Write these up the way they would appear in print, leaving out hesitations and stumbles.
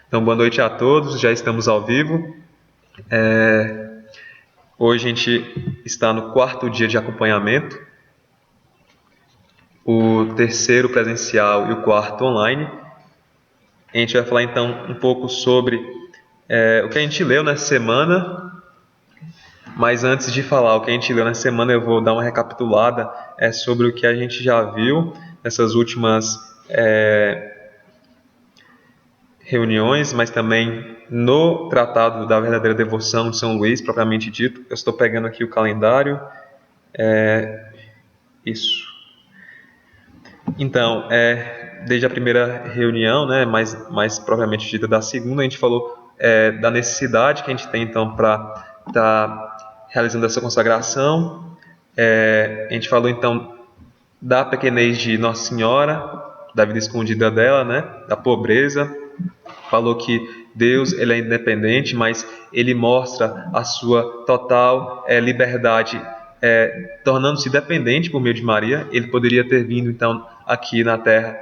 Então, boa noite a todos, já estamos ao vivo. Hoje a gente está no 4º dia de acompanhamento, o 3º presencial e o 4º online. A gente vai falar então um pouco sobre o que a gente leu nessa semana, mas antes de falar o que a gente leu nessa semana, eu vou dar uma recapitulada sobre o que a gente já viu nessas últimas reuniões, mas também no Tratado da Verdadeira Devoção de São Luís, propriamente dito. Eu estou pegando aqui o calendário. Isso. Então, desde a primeira reunião, né, mais propriamente dita da segunda, a gente falou da necessidade que a gente tem, então, para estar realizando essa consagração. A gente falou, então, da pequenez de Nossa Senhora, da vida escondida dela, né, da pobreza. Falou que Deus ele é independente, mas ele mostra a sua total liberdade, tornando-se dependente por meio de Maria. Ele poderia ter vindo então aqui na Terra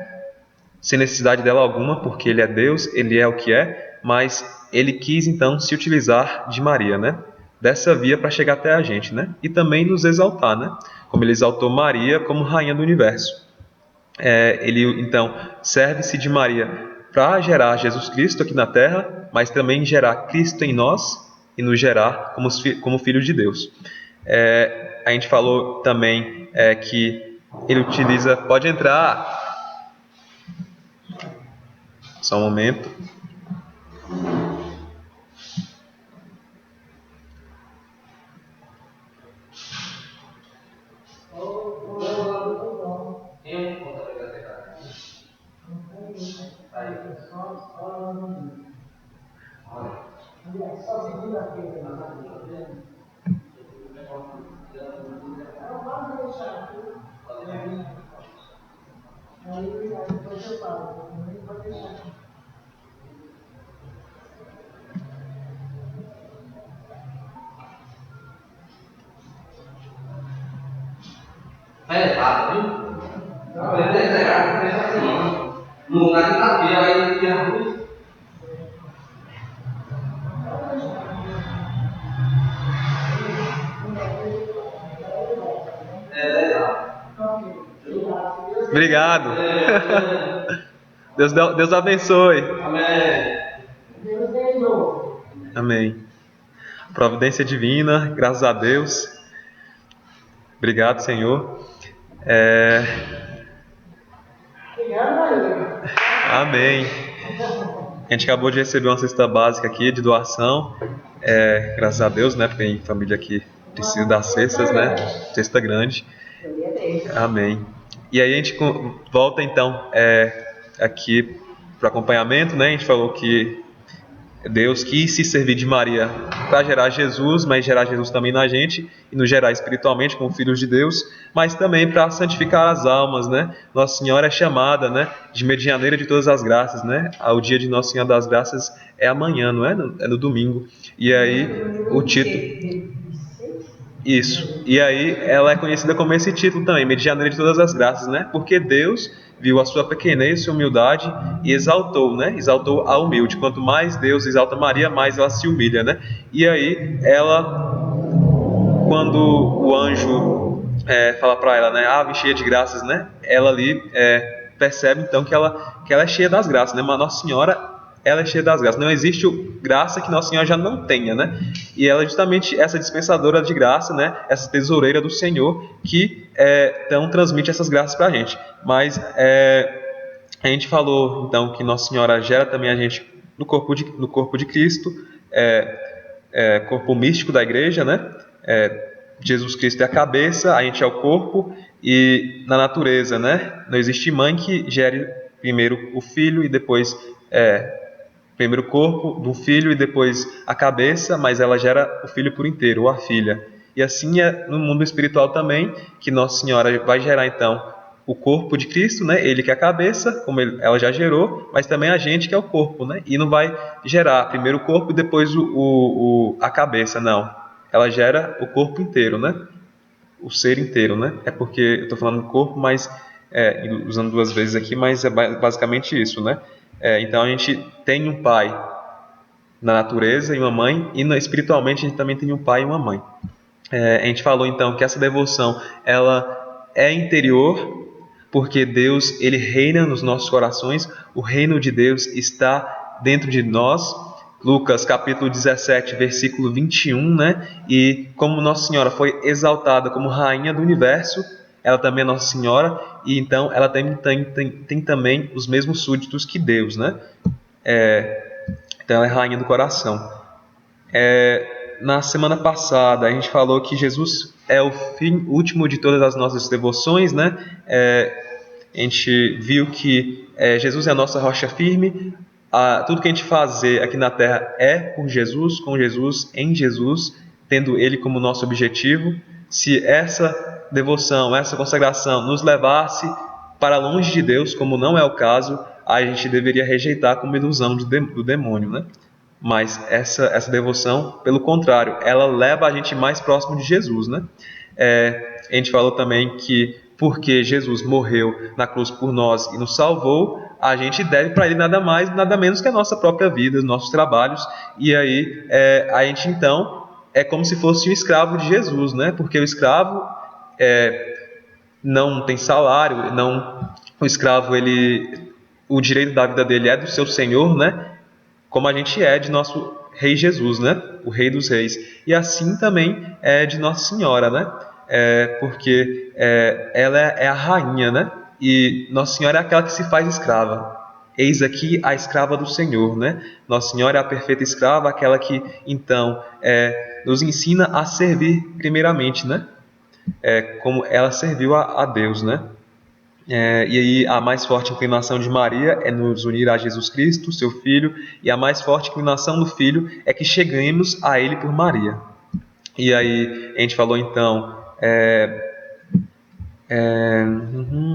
sem necessidade dela alguma, porque ele é Deus, ele é o que é, mas ele quis então se utilizar de Maria, né? Dessa via para chegar até a gente, né? E também nos exaltar, né? Como ele exaltou Maria como rainha do universo. Ele então serve-se de Maria para gerar Jesus Cristo aqui na Terra, mas também gerar Cristo em nós e nos gerar como filhos de Deus. A gente falou também que ele utiliza... Pode entrar! Só um momento. É errado, viu? Não, ele é errado, pensa assim. No lugar de tapia, aí tem a luz. É legal. Obrigado. Deus abençoe. Amém. Amém. Providência divina, graças a Deus. Obrigado, Senhor. Amém. A gente acabou de receber uma cesta básica aqui de doação. Graças a Deus, né? Porque tem família que precisa das cestas, né? Cesta grande. Amém. E aí a gente volta então aqui para o acompanhamento, né? A gente falou que Deus quis se servir de Maria para gerar Jesus, mas gerar Jesus também na gente e nos gerar espiritualmente como filhos de Deus, mas também para santificar as almas, né? Nossa Senhora é chamada, né, de medianeira de todas as graças, né? O dia de Nossa Senhora das Graças é amanhã, não é? É no domingo. E aí o título... Isso. E aí ela é conhecida como esse título também, medianeira de todas as graças, né? Porque Deus viu a sua pequenez, sua humildade e exaltou, né? Exaltou a humilde. Quanto mais Deus exalta Maria, mais ela se humilha, né? E aí ela, quando o anjo fala para ela, né? Ave cheia de graças, né? Ela ali percebe então que ela é cheia das graças, né? Mas Nossa Senhora, ela é cheia das graças. Não existe graça que Nossa Senhora já não tenha, né? E ela é justamente essa dispensadora de graça, né? Essa tesoureira do Senhor que então transmite essas graças para a gente. Mas a gente falou então que Nossa Senhora gera também a gente no corpo de Cristo, corpo místico da Igreja, né? Jesus Cristo é a cabeça, a gente é o corpo, e na natureza, né? Não existe mãe que gere primeiro o filho e depois primeiro o corpo do filho e depois a cabeça, mas ela gera o filho por inteiro, ou a filha. E assim é no mundo espiritual também, que Nossa Senhora vai gerar então o corpo de Cristo, né? Ele que é a cabeça, como ela já gerou, mas também a gente que é o corpo, né? E não vai gerar primeiro o corpo e depois a cabeça, não. Ela gera o corpo inteiro, né? O ser inteiro, né? É porque eu estou falando do corpo, mas usando duas vezes aqui, mas é basicamente isso, né? Então a gente tem um pai na natureza e uma mãe, e espiritualmente a gente também tem um pai e uma mãe. A gente falou então que essa devoção ela é interior, porque Deus ele reina nos nossos corações, o reino de Deus está dentro de nós. Lucas capítulo 17, versículo 21, né? E como Nossa Senhora foi exaltada como rainha do universo, ela também é Nossa Senhora, e então ela tem também os mesmos súditos que Deus, né? Então ela é rainha do coração. Na semana passada a gente falou que Jesus é o fim último de todas as nossas devoções, né? A gente viu que Jesus é a nossa rocha firme. Tudo que a gente fazer aqui na Terra é por Jesus, com Jesus, em Jesus, tendo Ele como nosso objetivo. Se essa devoção, essa consagração nos levasse para longe de Deus, como não é o caso, a gente deveria rejeitar como ilusão do demônio, né? Mas essa devoção, pelo contrário, ela leva a gente mais próximo de Jesus, né? A gente falou também que porque Jesus morreu na cruz por nós e nos salvou, a gente deve para Ele nada mais, nada menos que a nossa própria vida, os nossos trabalhos. E aí a gente então é como se fosse um escravo de Jesus, né? Porque o escravo não tem salário, o escravo o direito da vida dele é do seu senhor, né? Como a gente é de nosso Rei Jesus, né? O Rei dos Reis. E assim também é de Nossa Senhora, né? Porque ela é a rainha, né? E Nossa Senhora é aquela que se faz escrava. Eis aqui a escrava do Senhor, né? Nossa Senhora é a perfeita escrava, aquela que então nos ensina a servir primeiramente, né? Como ela serviu a Deus, né? E aí a mais forte inclinação de Maria é nos unir a Jesus Cristo, seu Filho, e a mais forte inclinação do Filho é que cheguemos a Ele por Maria. E aí a gente falou então,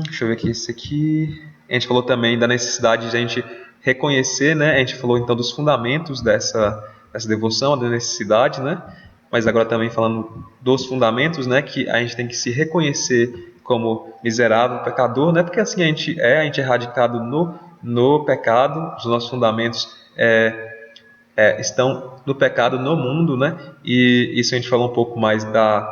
deixa eu ver aqui, esse aqui. A gente falou também da necessidade de a gente reconhecer, né? A gente falou então dos fundamentos dessa devoção, da necessidade, né? Mas agora também falando dos fundamentos, né? Que a gente tem que se reconhecer como miserável, pecador, né? Porque assim a gente é radicado no pecado, os nossos fundamentos estão no pecado no mundo, né? E isso a gente falou um pouco mais na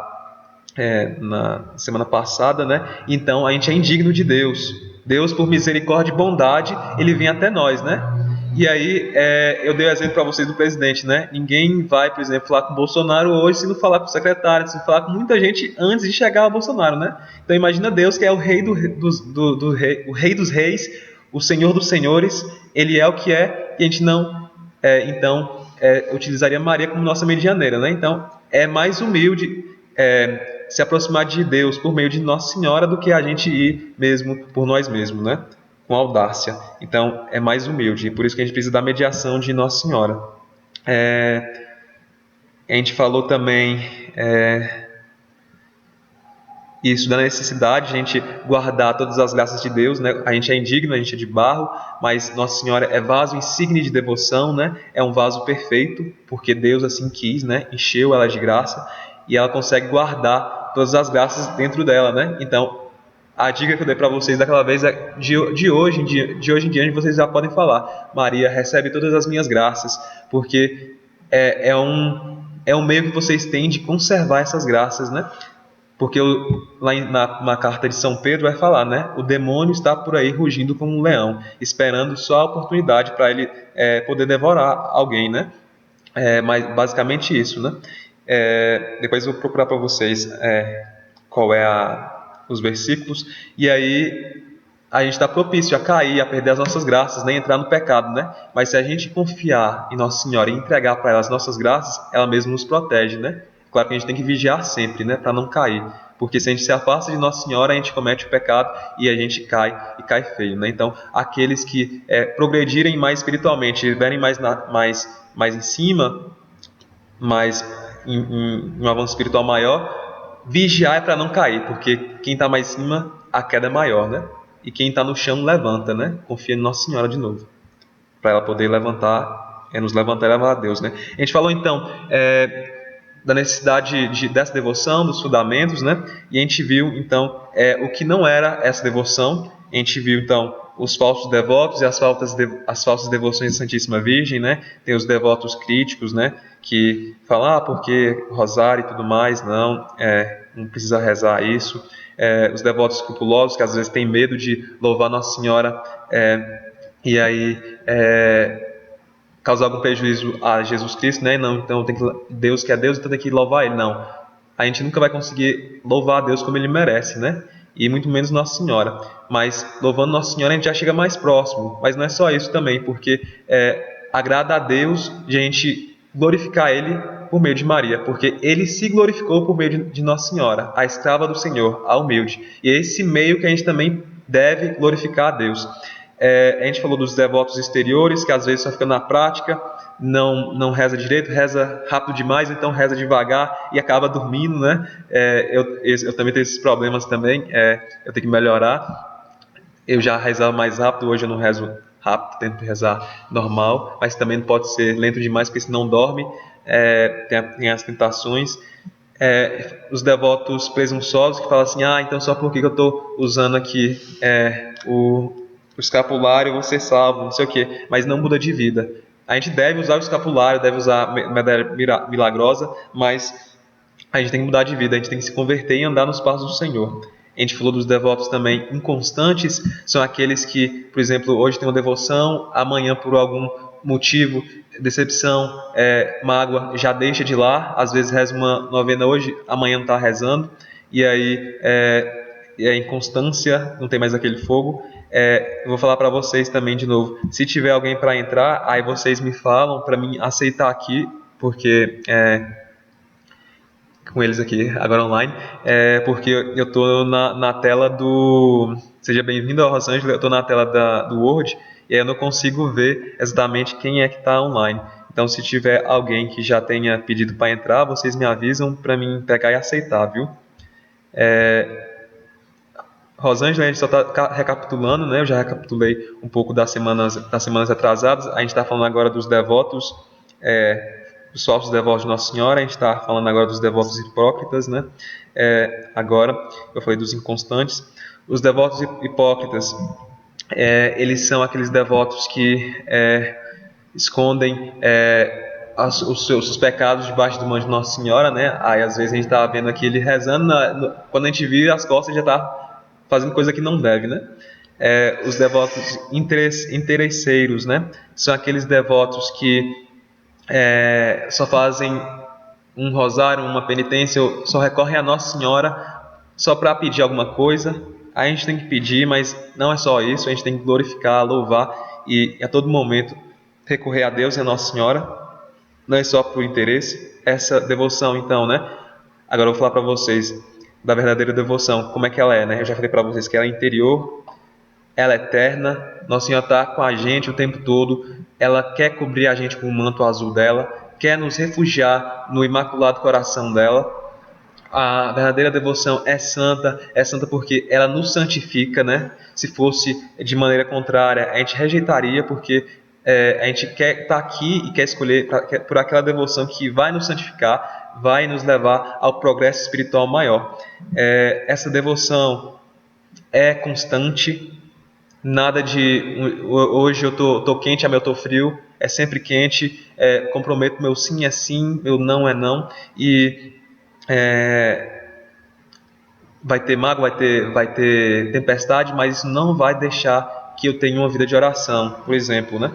semana passada, né? Então a gente é indigno de Deus. Deus, por misericórdia e bondade, Ele vem até nós, né? E aí eu dei o exemplo para vocês do presidente, né? Ninguém vai, por exemplo, falar com o Bolsonaro hoje se não falar com o secretário, se não falar com muita gente antes de chegar ao Bolsonaro, né? Então imagina Deus que é o rei o rei dos reis, o Senhor dos senhores. Ele é o que é e a gente não utilizaria Maria como nossa medianeira, né? Então é mais humilde se aproximar de Deus por meio de Nossa Senhora do que a gente ir mesmo por nós mesmos, né? Com audácia. Então é mais humilde, e por isso que a gente precisa da mediação de Nossa Senhora. A gente falou também isso da necessidade de a gente guardar todas as graças de Deus, né? A gente é indigno, a gente é de barro, mas Nossa Senhora é vaso insigne de devoção, né? É um vaso perfeito, porque Deus assim quis, né? Encheu ela de graça e ela consegue guardar todas as graças dentro dela, né? Então, a dica que eu dei para vocês daquela vez é de hoje em diante vocês já podem falar: Maria, recebe todas as minhas graças, porque é um meio que vocês têm de conservar essas graças, né? Porque lá na carta de São Pedro vai falar, né? O demônio está por aí rugindo como um leão, esperando só a oportunidade para ele poder devorar alguém, né? Mas basicamente isso, né? Depois eu vou procurar para vocês qual os versículos, e aí a gente está propício a cair, a perder as nossas graças, nem entrar no pecado, né? Mas se a gente confiar em Nossa Senhora e entregar para ela as nossas graças, ela mesma nos protege, né? Claro que a gente tem que vigiar sempre, né? Para não cair, porque se a gente se afasta de Nossa Senhora, a gente comete o pecado e a gente cai, e cai feio, né? Então, aqueles que progredirem mais espiritualmente, estiverem mais em cima, mais em um avanço espiritual maior, vigiar é para não cair, porque quem está mais em cima, a queda é maior, né? E quem está no chão levanta, né? Confia em Nossa Senhora de novo, para ela poder levantar, nos levantar e levar a Deus, né? A gente falou então da necessidade dessa devoção, dos fundamentos, né? E a gente viu, então, o que não era essa devoção. A gente viu, então, os falsos devotos e as falsas devoções à Santíssima Virgem, né? Tem os devotos críticos, né? Que falam, porque rosário e tudo mais, não precisa rezar isso. Os devotos escrupulosos, que às vezes têm medo de louvar Nossa Senhora, e aí causar algum prejuízo a Jesus Cristo, né? Não, então Deus que é Deus, então tem que louvar Ele. Não, a gente nunca vai conseguir louvar a Deus como Ele merece, né? E muito menos Nossa Senhora. Mas louvando Nossa Senhora a gente já chega mais próximo. Mas não é só isso também, porque agrada a Deus de a gente glorificar Ele por meio de Maria, porque Ele se glorificou por meio de Nossa Senhora, a escrava do Senhor, a humilde. E é esse meio que a gente também deve glorificar a Deus. A gente falou dos devotos exteriores, que às vezes só fica na prática, não reza direito, reza rápido demais, então reza devagar e acaba dormindo, né? Eu também tenho esses problemas também, eu tenho que melhorar. Eu já rezava mais rápido, hoje eu não rezo rápido, tento rezar normal, mas também não pode ser lento demais, porque senão dorme. Tem as tentações. Os devotos presunçosos que falam assim, então só porque eu estou usando aqui o escapulário eu vou ser salvo, não sei o que, mas não muda de vida. A gente deve usar o escapulário, deve usar a medalha milagrosa, mas a gente tem que mudar de vida, a gente tem que se converter e andar nos passos do Senhor. A gente falou dos devotos também inconstantes, são aqueles que, por exemplo, hoje tem uma devoção, amanhã por algum motivo, decepção, mágoa, já deixa de ir lá, às vezes reza uma novena hoje, amanhã não está rezando, e aí a inconstância, não tem mais aquele fogo. Eu vou falar para vocês também de novo, se tiver alguém para entrar, aí vocês me falam para mim aceitar aqui, porque com eles aqui agora online, porque eu estou na tela do... Seja bem-vindo ao Rosângela, eu estou na tela do Word e aí eu não consigo ver exatamente quem é que está online. Então, se tiver alguém que já tenha pedido para entrar, vocês me avisam para mim pegar e aceitar, viu? Rosângela, a gente só está recapitulando, né? Eu já recapitulei um pouco das semanas atrasadas. A gente está falando agora dos devotos, dos falsos devotos de Nossa Senhora. A gente está falando agora dos devotos hipócritas, né? Agora eu falei dos inconstantes. Os devotos hipócritas, eles são aqueles devotos que escondem os seus pecados debaixo do manto de Nossa Senhora, né? Aí às vezes a gente está vendo aqui ele rezando, quando a gente vira as costas já está fazendo coisa que não deve, né? Os devotos interesseiros, né? São aqueles devotos que só fazem um rosário, uma penitência, ou só recorrem a Nossa Senhora só para pedir alguma coisa. A gente tem que pedir, mas não é só isso, a gente tem que glorificar, louvar e a todo momento recorrer a Deus e a Nossa Senhora, não é só por interesse. Essa devoção, então, né? Agora eu vou falar para vocês da verdadeira devoção, como é que ela é, né? Eu já falei para vocês que ela é interior, ela é eterna, Nossa Senhora está com a gente o tempo todo, ela quer cobrir a gente com o manto azul dela, quer nos refugiar no imaculado coração dela. A verdadeira devoção é santa porque ela nos santifica, né? Se fosse de maneira contrária, a gente rejeitaria, porque a gente quer estar aqui e quer escolher por aquela devoção que vai nos santificar, vai nos levar ao progresso espiritual maior. Essa devoção é constante, nada de hoje eu tô quente, amanhã eu tô frio, é sempre quente, comprometo meu sim é sim, meu não é não, e vai ter mágoa, vai ter tempestade, mas isso não vai deixar que eu tenha uma vida de oração, por exemplo, né?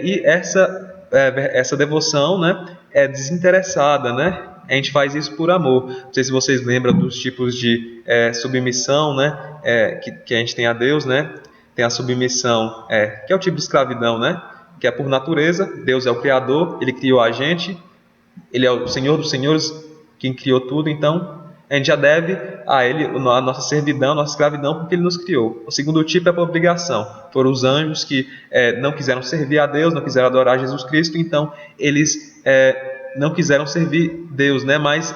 E essa devoção, né, é desinteressada, né? A gente faz isso por amor. Não sei se vocês lembram dos tipos de submissão, né, que a gente tem a Deus, né? Tem a submissão, que é o tipo de escravidão, né? Que é por natureza. Deus é o Criador, Ele criou a gente, Ele é o Senhor dos Senhores, quem criou tudo, então a gente já deve a Ele a nossa servidão, a nossa escravidão, porque Ele nos criou. O segundo tipo é por obrigação. Foram os anjos que não quiseram servir a Deus, não quiseram adorar Jesus Cristo, então eles não quiseram servir Deus, né? Mas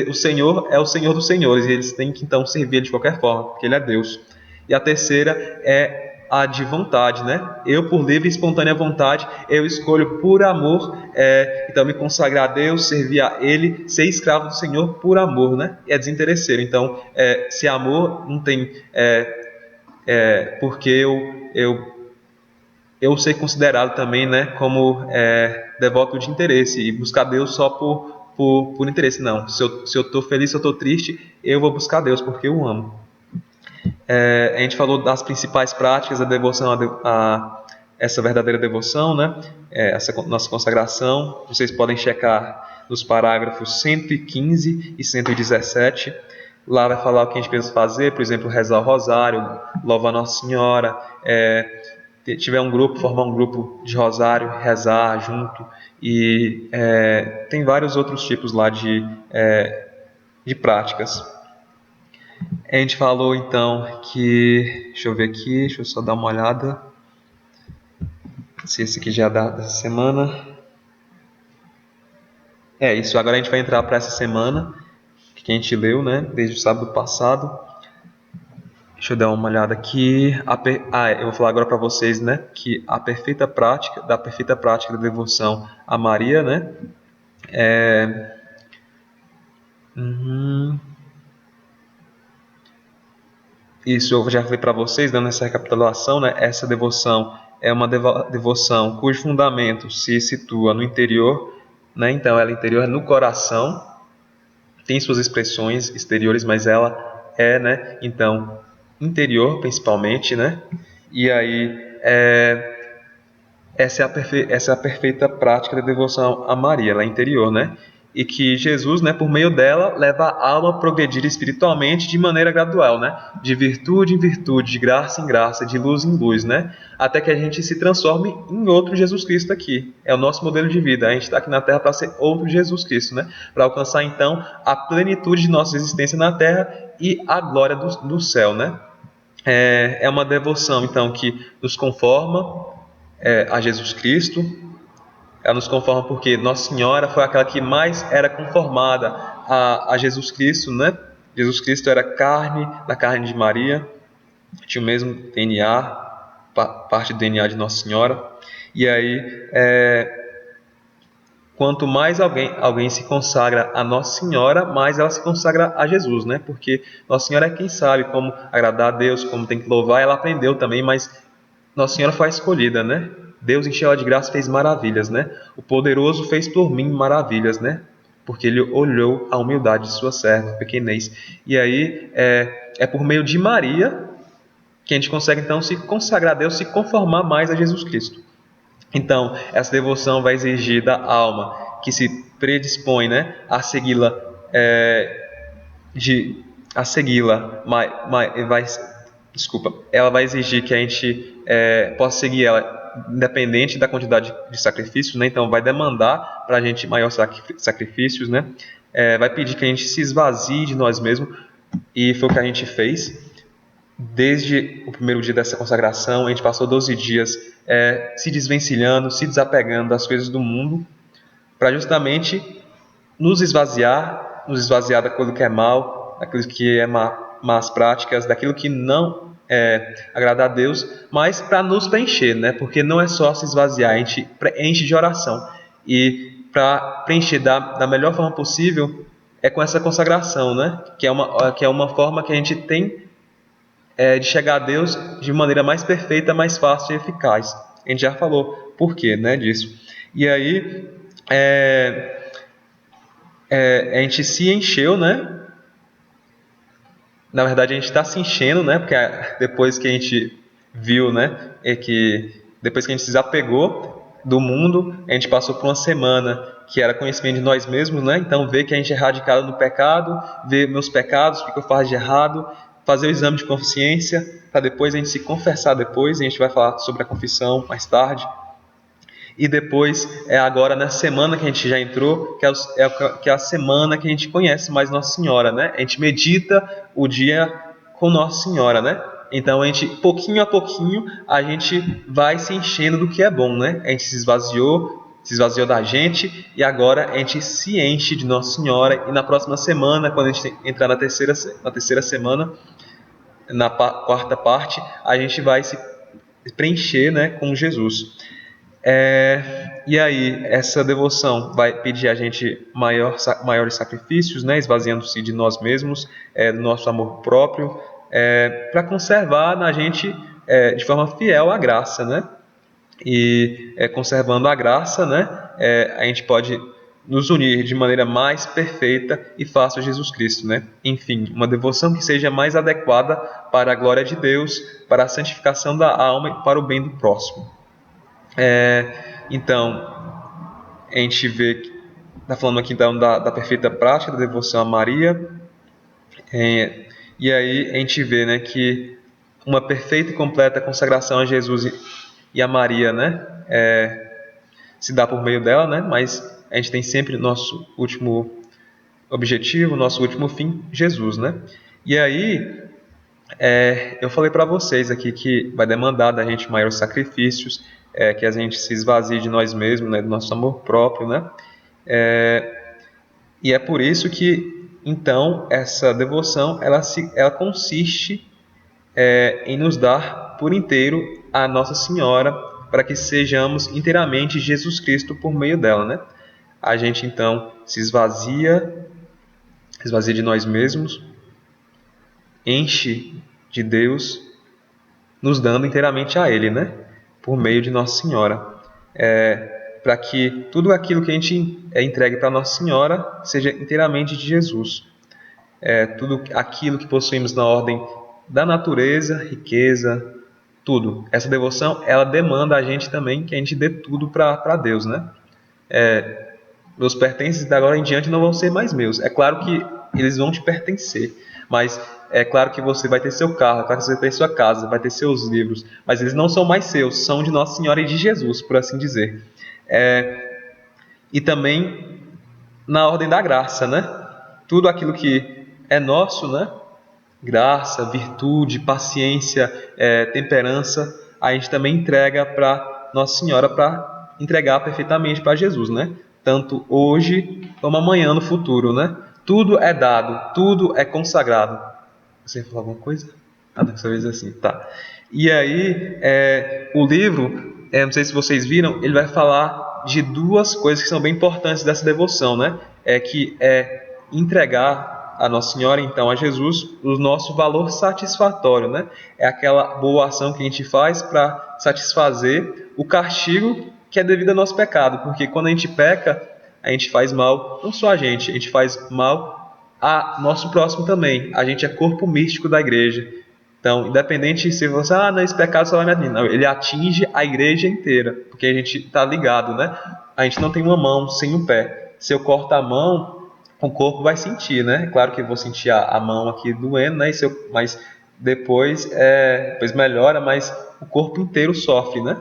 o Senhor é o Senhor dos Senhores, e eles têm que então servir Ele de qualquer forma, porque Ele é Deus. E a terceira é a de vontade, né? Eu, por livre e espontânea vontade, eu escolho por amor, então me consagrar a Deus, servir a Ele, ser escravo do Senhor por amor, né? É desinteresseiro. Então, se amor não tem, porque eu ser considerado também, né, como devoto de interesse e buscar Deus só por interesse. Não, se eu estou feliz, se eu estou triste, eu vou buscar Deus porque eu amo. A gente falou das principais práticas da devoção a essa verdadeira devoção, né? Essa nossa consagração. Vocês podem checar nos parágrafos 115 e 117. Lá vai falar o que a gente precisa fazer, por exemplo, rezar o rosário, louvar Nossa Senhora, tiver um grupo, formar um grupo de rosário, rezar junto, e tem vários outros tipos lá de práticas. A gente falou então que, deixa eu ver aqui, deixa eu só dar uma olhada se esse aqui já é dessa semana. Isso, agora a gente vai entrar para essa semana que a gente leu, né, desde o sábado passado. Deixa eu dar uma olhada aqui. Eu vou falar agora para vocês, né, que a perfeita prática da devoção a Maria, né, Isso eu já falei para vocês, dando essa recapitulação, né? Essa devoção é uma devoção cujo fundamento se situa no interior, né? Então ela é interior no coração, tem suas expressões exteriores, mas ela né? Então interior principalmente, né? E aí essa é a perfeita prática da devoção a Maria, ela é interior, né? E que Jesus, né, por meio dela, leva a alma a progredir espiritualmente de maneira gradual, né? De virtude em virtude, de graça em graça, de luz em luz, né? Até que a gente se transforme em outro Jesus Cristo aqui. É o nosso modelo de vida. A gente está aqui na Terra para ser outro Jesus Cristo, né? Para alcançar, então, a plenitude de nossa existência na Terra e a glória do céu, né? É uma devoção, então, que nos conforma a Jesus Cristo. Ela nos conforma porque Nossa Senhora foi aquela que mais era conformada a Jesus Cristo, né? Jesus Cristo era da carne de Maria, tinha o mesmo DNA, parte do DNA de Nossa Senhora. E aí, quanto mais alguém se consagra a Nossa Senhora, mais ela se consagra a Jesus, né? Porque Nossa Senhora é quem sabe como agradar a Deus, como tem que louvar. Ela aprendeu também, mas Nossa Senhora foi a escolhida, né? Deus encheu ela de graça e fez maravilhas, né? O poderoso fez por mim maravilhas, né? Porque ele olhou a humildade de sua serva, pequenez. E aí, por meio de Maria que a gente consegue, então, se consagrar a Deus, se conformar mais a Jesus Cristo. Então, essa devoção vai exigir da alma que se predispõe, né, a segui-la, ela vai exigir que a gente possa seguir ela independente da quantidade de sacrifícios, né? Então vai demandar para a gente maior sacrifícios, né? Vai pedir que a gente se esvazie de nós mesmos, e foi o que a gente fez. Desde o primeiro dia dessa consagração, a gente passou 12 dias se desvencilhando, se desapegando das coisas do mundo, para justamente nos esvaziar daquilo que é mal, daquilo que é más práticas, daquilo que não agrada a Deus, mas para nos preencher, né? Porque não é só se esvaziar, a gente enche de oração. E para preencher da melhor forma possível é com essa consagração, né? Que é uma forma que a gente tem de chegar a Deus de maneira mais perfeita, mais fácil e eficaz. A gente já falou por quê, né, disso. E aí a gente se encheu, né? Na verdade, a gente está se enchendo, né? Porque depois que a gente viu, né? Depois que a gente se desapegou do mundo, a gente passou por uma semana que era conhecimento de nós mesmos, né? Então, ver que a gente é radicado no pecado, ver meus pecados, o que eu faço de errado, fazer o exame de consciência, para depois a gente se confessar depois. A gente vai falar sobre a confissão mais tarde. E depois, agora na semana que a gente já entrou, que é a semana que a gente conhece mais Nossa Senhora, né? A gente medita o dia com Nossa Senhora, né? Então, a gente, pouquinho a pouquinho, a gente vai se enchendo do que é bom, né? A gente se esvaziou da gente, e agora a gente se enche de Nossa Senhora. E na próxima semana, quando a gente entrar na terceira semana, na quarta parte, a gente vai se preencher, né, com Jesus. E aí, essa devoção vai pedir a gente maiores sacrifícios, né, esvaziando-se de nós mesmos, do nosso amor próprio, para conservar na gente de forma fiel a graça, né? E conservando a graça, né, a gente pode nos unir de maneira mais perfeita e fácil a Jesus Cristo, né? Enfim, uma devoção que seja mais adequada para a glória de Deus, para a santificação da alma e para o bem do próximo. Então, a gente vê, está falando aqui então da perfeita prática da devoção a Maria, e aí a gente vê, né, que uma perfeita e completa consagração a Jesus e a Maria, né, se dá por meio dela, né, mas a gente tem sempre nosso último objetivo, nosso último fim, Jesus, né. E aí, eu falei para vocês aqui que vai demandar da gente maiores sacrifícios, que a gente se esvazie de nós mesmos, né, do nosso amor próprio, né. E é por isso que, então, essa devoção ela consiste em nos dar por inteiro a Nossa Senhora, para que sejamos inteiramente Jesus Cristo por meio dela, né? A gente então se esvazia de nós mesmos, enche de Deus, nos dando inteiramente a Ele, né? Por meio de Nossa Senhora. Para que tudo aquilo que a gente entregue para Nossa Senhora seja inteiramente de Jesus. Tudo aquilo que possuímos na ordem da natureza, riqueza, tudo. Essa devoção, ela demanda a gente também que a gente dê tudo para Deus, né? Meus pertences da agora em diante não vão ser mais meus. É claro que eles vão te pertencer, mas é claro que você vai ter seu carro, é claro que você vai ter sua casa, vai ter seus livros, mas eles não são mais seus, são de Nossa Senhora e de Jesus, por assim dizer. E também na ordem da graça, né? Tudo aquilo que é nosso, né? Graça, virtude, paciência, temperança, a gente também entrega para Nossa Senhora para entregar perfeitamente para Jesus, né? Tanto hoje como amanhã no futuro, né? Tudo é dado, tudo é consagrado. Você falou alguma coisa? Dessa vez assim, tá. E aí, o livro, não sei se vocês viram, ele vai falar de duas coisas que são bem importantes dessa devoção, né? Que é entregar a Nossa Senhora, então, a Jesus, o nosso valor satisfatório, né? É aquela boa ação que a gente faz para satisfazer o castigo que é devido ao nosso pecado, porque quando a gente peca, a gente faz mal, não só a gente faz mal a nosso próximo também. A gente é corpo místico da igreja. Então, independente se você, não, esse pecado só vai me atingir. Não, ele atinge a igreja inteira, porque a gente está ligado, né? A gente não tem uma mão sem um pé. Se eu corto a mão, o corpo vai sentir, né? Claro que eu vou sentir a mão aqui doendo, né? Mas depois melhora, mas o corpo inteiro sofre, né?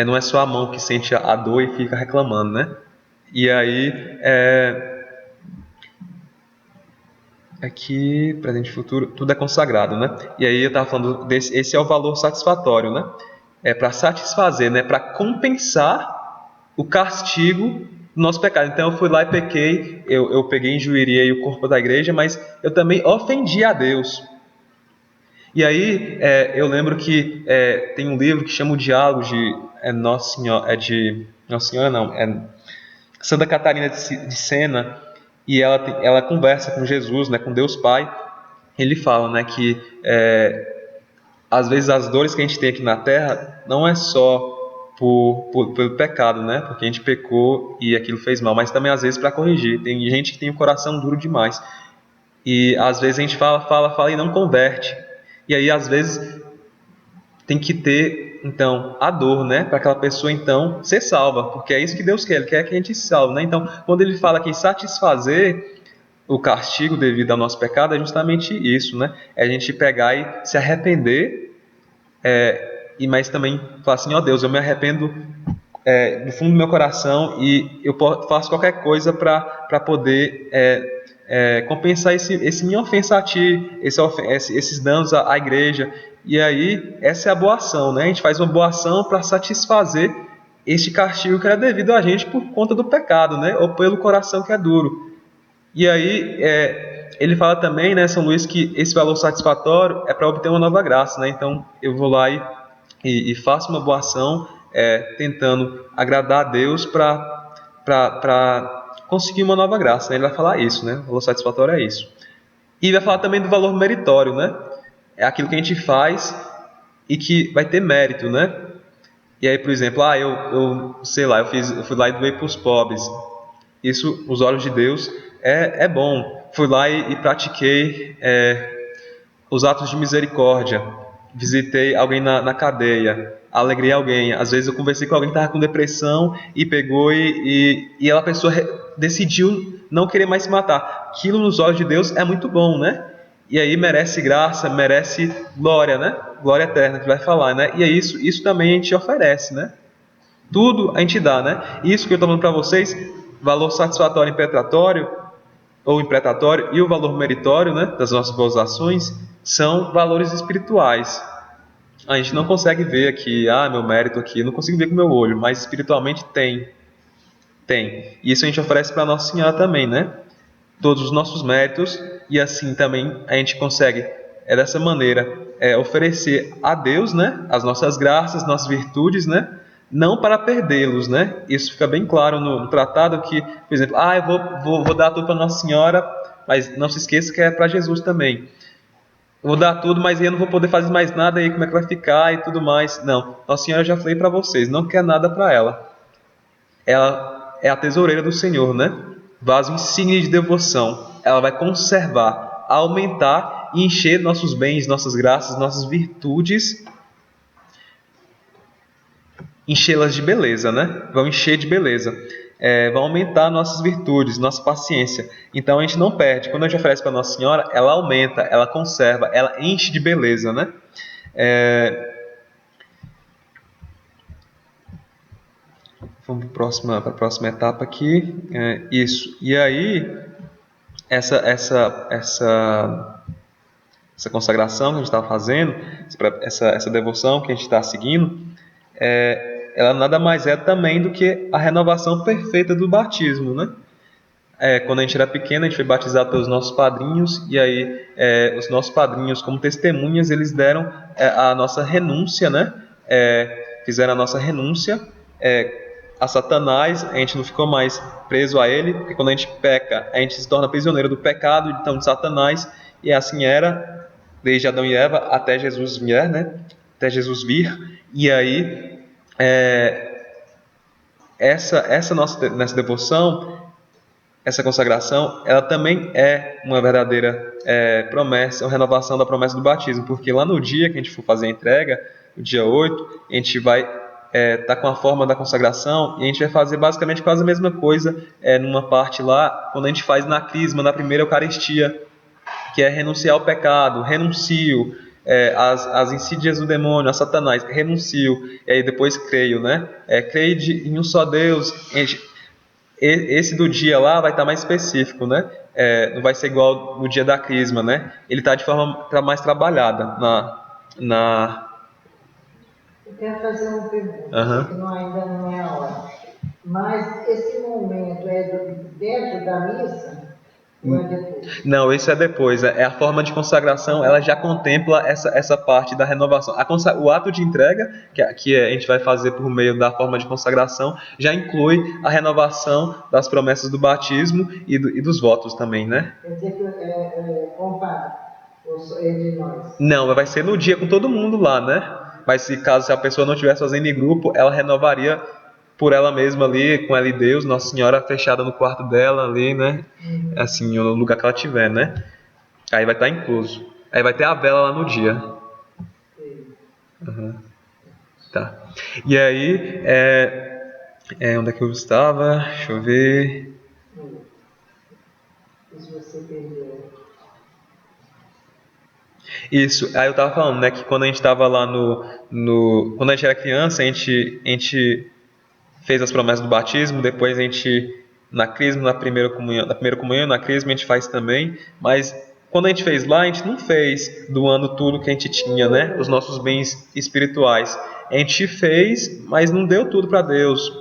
Não é só a mão que sente a dor e fica reclamando, né? E aí, aqui, presente e futuro, tudo é consagrado, né? E aí eu estava falando esse é o valor satisfatório, né? É para satisfazer, né? Para compensar o castigo do nosso pecado. Então eu fui lá e pequei, eu peguei e injuriei o corpo da igreja, mas eu também ofendi a Deus. E aí eu lembro que tem um livro que chama O Diálogo de Nossa Senhora, de Nossa Senhora não, Santa Catarina de Sena, e ela conversa com Jesus, né, com Deus Pai. Ele fala, né, que às vezes as dores que a gente tem aqui na Terra não é só pelo pecado, né, porque a gente pecou e aquilo fez mal, mas também às vezes para corrigir. Tem gente que tem o coração duro demais e às vezes a gente fala e não converte. E aí às vezes tem que ter, então, a dor, né? Para aquela pessoa, então, ser salva. Porque é isso que Deus quer. Ele quer que a gente se salve, né? Então, quando ele fala que satisfazer o castigo devido ao nosso pecado, é justamente isso, né? É a gente pegar e se arrepender, mas também falar assim, Deus, eu me arrependo do fundo do meu coração e eu faço qualquer coisa para poder compensar esse minha ofensa a ti, esses danos à igreja. E aí, essa é a boa ação, né? A gente faz uma boa ação para satisfazer este castigo que era devido a gente por conta do pecado, né? Ou pelo coração que é duro. E aí, ele fala também, né, São Luís, que esse valor satisfatório é para obter uma nova graça, né? Então, eu vou lá e e faça uma boa ação, tentando agradar a Deus para conseguir uma nova graça, né? Ele vai falar isso, né? O valor satisfatório é isso. E vai falar também do valor meritório, né? É aquilo que a gente faz e que vai ter mérito, né? E aí, por exemplo, eu sei lá, eu fui lá e doei para os pobres. Isso, nos olhos de Deus, é bom. Fui lá e pratiquei os atos de misericórdia. Visitei alguém na cadeia, alegrei alguém. Às vezes eu conversei com alguém que estava com depressão e pegou e a pessoa decidiu não querer mais se matar. Aquilo nos olhos de Deus é muito bom, né? E aí merece graça, merece glória, né? Glória eterna que vai falar, né? E é isso também a gente oferece, né? Tudo a gente dá, né? Isso que eu estou falando para vocês, valor satisfatório impetratório ou imprecatório e o valor meritório, né, das nossas boas ações, são valores espirituais. A gente não consegue ver aqui, meu mérito aqui, eu não consigo ver com o meu olho, mas espiritualmente tem. Tem. E isso a gente oferece para Nossa Senhora também, né? Todos os nossos méritos, e assim também a gente consegue, dessa maneira, oferecer a Deus, né, as nossas graças, nossas virtudes, né, não para perdê-los, né? Isso fica bem claro no tratado que, por exemplo, eu vou dar tudo para Nossa Senhora, mas não se esqueça que é para Jesus também. Eu vou dar tudo, mas eu não vou poder fazer mais nada, aí como é que vai ficar e tudo mais. Não, Nossa Senhora, eu já falei para vocês, não quer nada para ela. Ela é a tesoureira do Senhor, né? Vaso insigne de devoção. Ela vai conservar, aumentar e encher nossos bens, nossas graças, nossas virtudes, enchê-las de beleza, né? Vão encher de beleza. Vão aumentar nossas virtudes, nossa paciência. Então a gente não perde. Quando a gente oferece para Nossa Senhora, ela aumenta, ela conserva, ela enche de beleza, né? Vamos para a próxima etapa aqui. Isso. E aí, essa consagração que a gente está fazendo, essa devoção que a gente está seguindo, ela nada mais é também do que a renovação perfeita do batismo, né? Quando a gente era pequeno, a gente foi batizado pelos nossos padrinhos, e aí os nossos padrinhos, como testemunhas, eles deram a nossa renúncia, né? Fizeram a nossa renúncia a Satanás. A gente não ficou mais preso a ele, porque quando a gente peca, a gente se torna prisioneiro do pecado, então de Satanás, e assim era desde Adão e Eva até Jesus vir, né? Até Jesus vir. E aí essa nessa devoção, essa consagração, ela também é uma verdadeira promessa, uma renovação da promessa do batismo, porque lá no dia que a gente for fazer a entrega, no dia 8, a gente vai estar com a forma da consagração, e a gente vai fazer basicamente quase a mesma coisa numa parte lá, quando a gente faz na crisma, na primeira Eucaristia, que é renunciar ao pecado, renuncio as insídias do demônio, a Satanás, renuncio, e aí depois creio, né? Creio em um só Deus. Esse do dia lá vai estar mais específico, né? Não vai ser igual no dia da crisma, né? Ele está de forma mais trabalhada Eu quero fazer uma pergunta, Uhum. que ainda não é a hora. Mas esse momento é dentro da missa ou é depois? Não, isso é depois. A forma de consagração, ela já contempla essa parte da renovação. O ato de entrega, que a gente vai fazer por meio da forma de consagração, já inclui a renovação das promessas do batismo e dos votos também, né? Quer dizer que compara entre nós? Não, vai ser no dia com todo mundo lá, né? Mas se a pessoa não estivesse fazendo em grupo, ela renovaria por ela mesma ali, com ela e Deus, Nossa Senhora fechada no quarto dela ali, né? Assim, no lugar que ela tiver, né? Aí vai estar incluso. Aí vai ter a vela lá no dia. Uhum. Tá. E aí, onde é que eu estava? Deixa eu ver. Se você perdeu. Isso, aí eu estava falando, né, que quando a gente estava lá quando a gente era criança, a gente fez as promessas do batismo, depois a gente, na crisma, na primeira comunhão, na crisma a gente faz também, mas quando a gente fez lá, a gente não fez doando tudo que a gente tinha, né, os nossos bens espirituais. A gente fez, mas não deu tudo para Deus.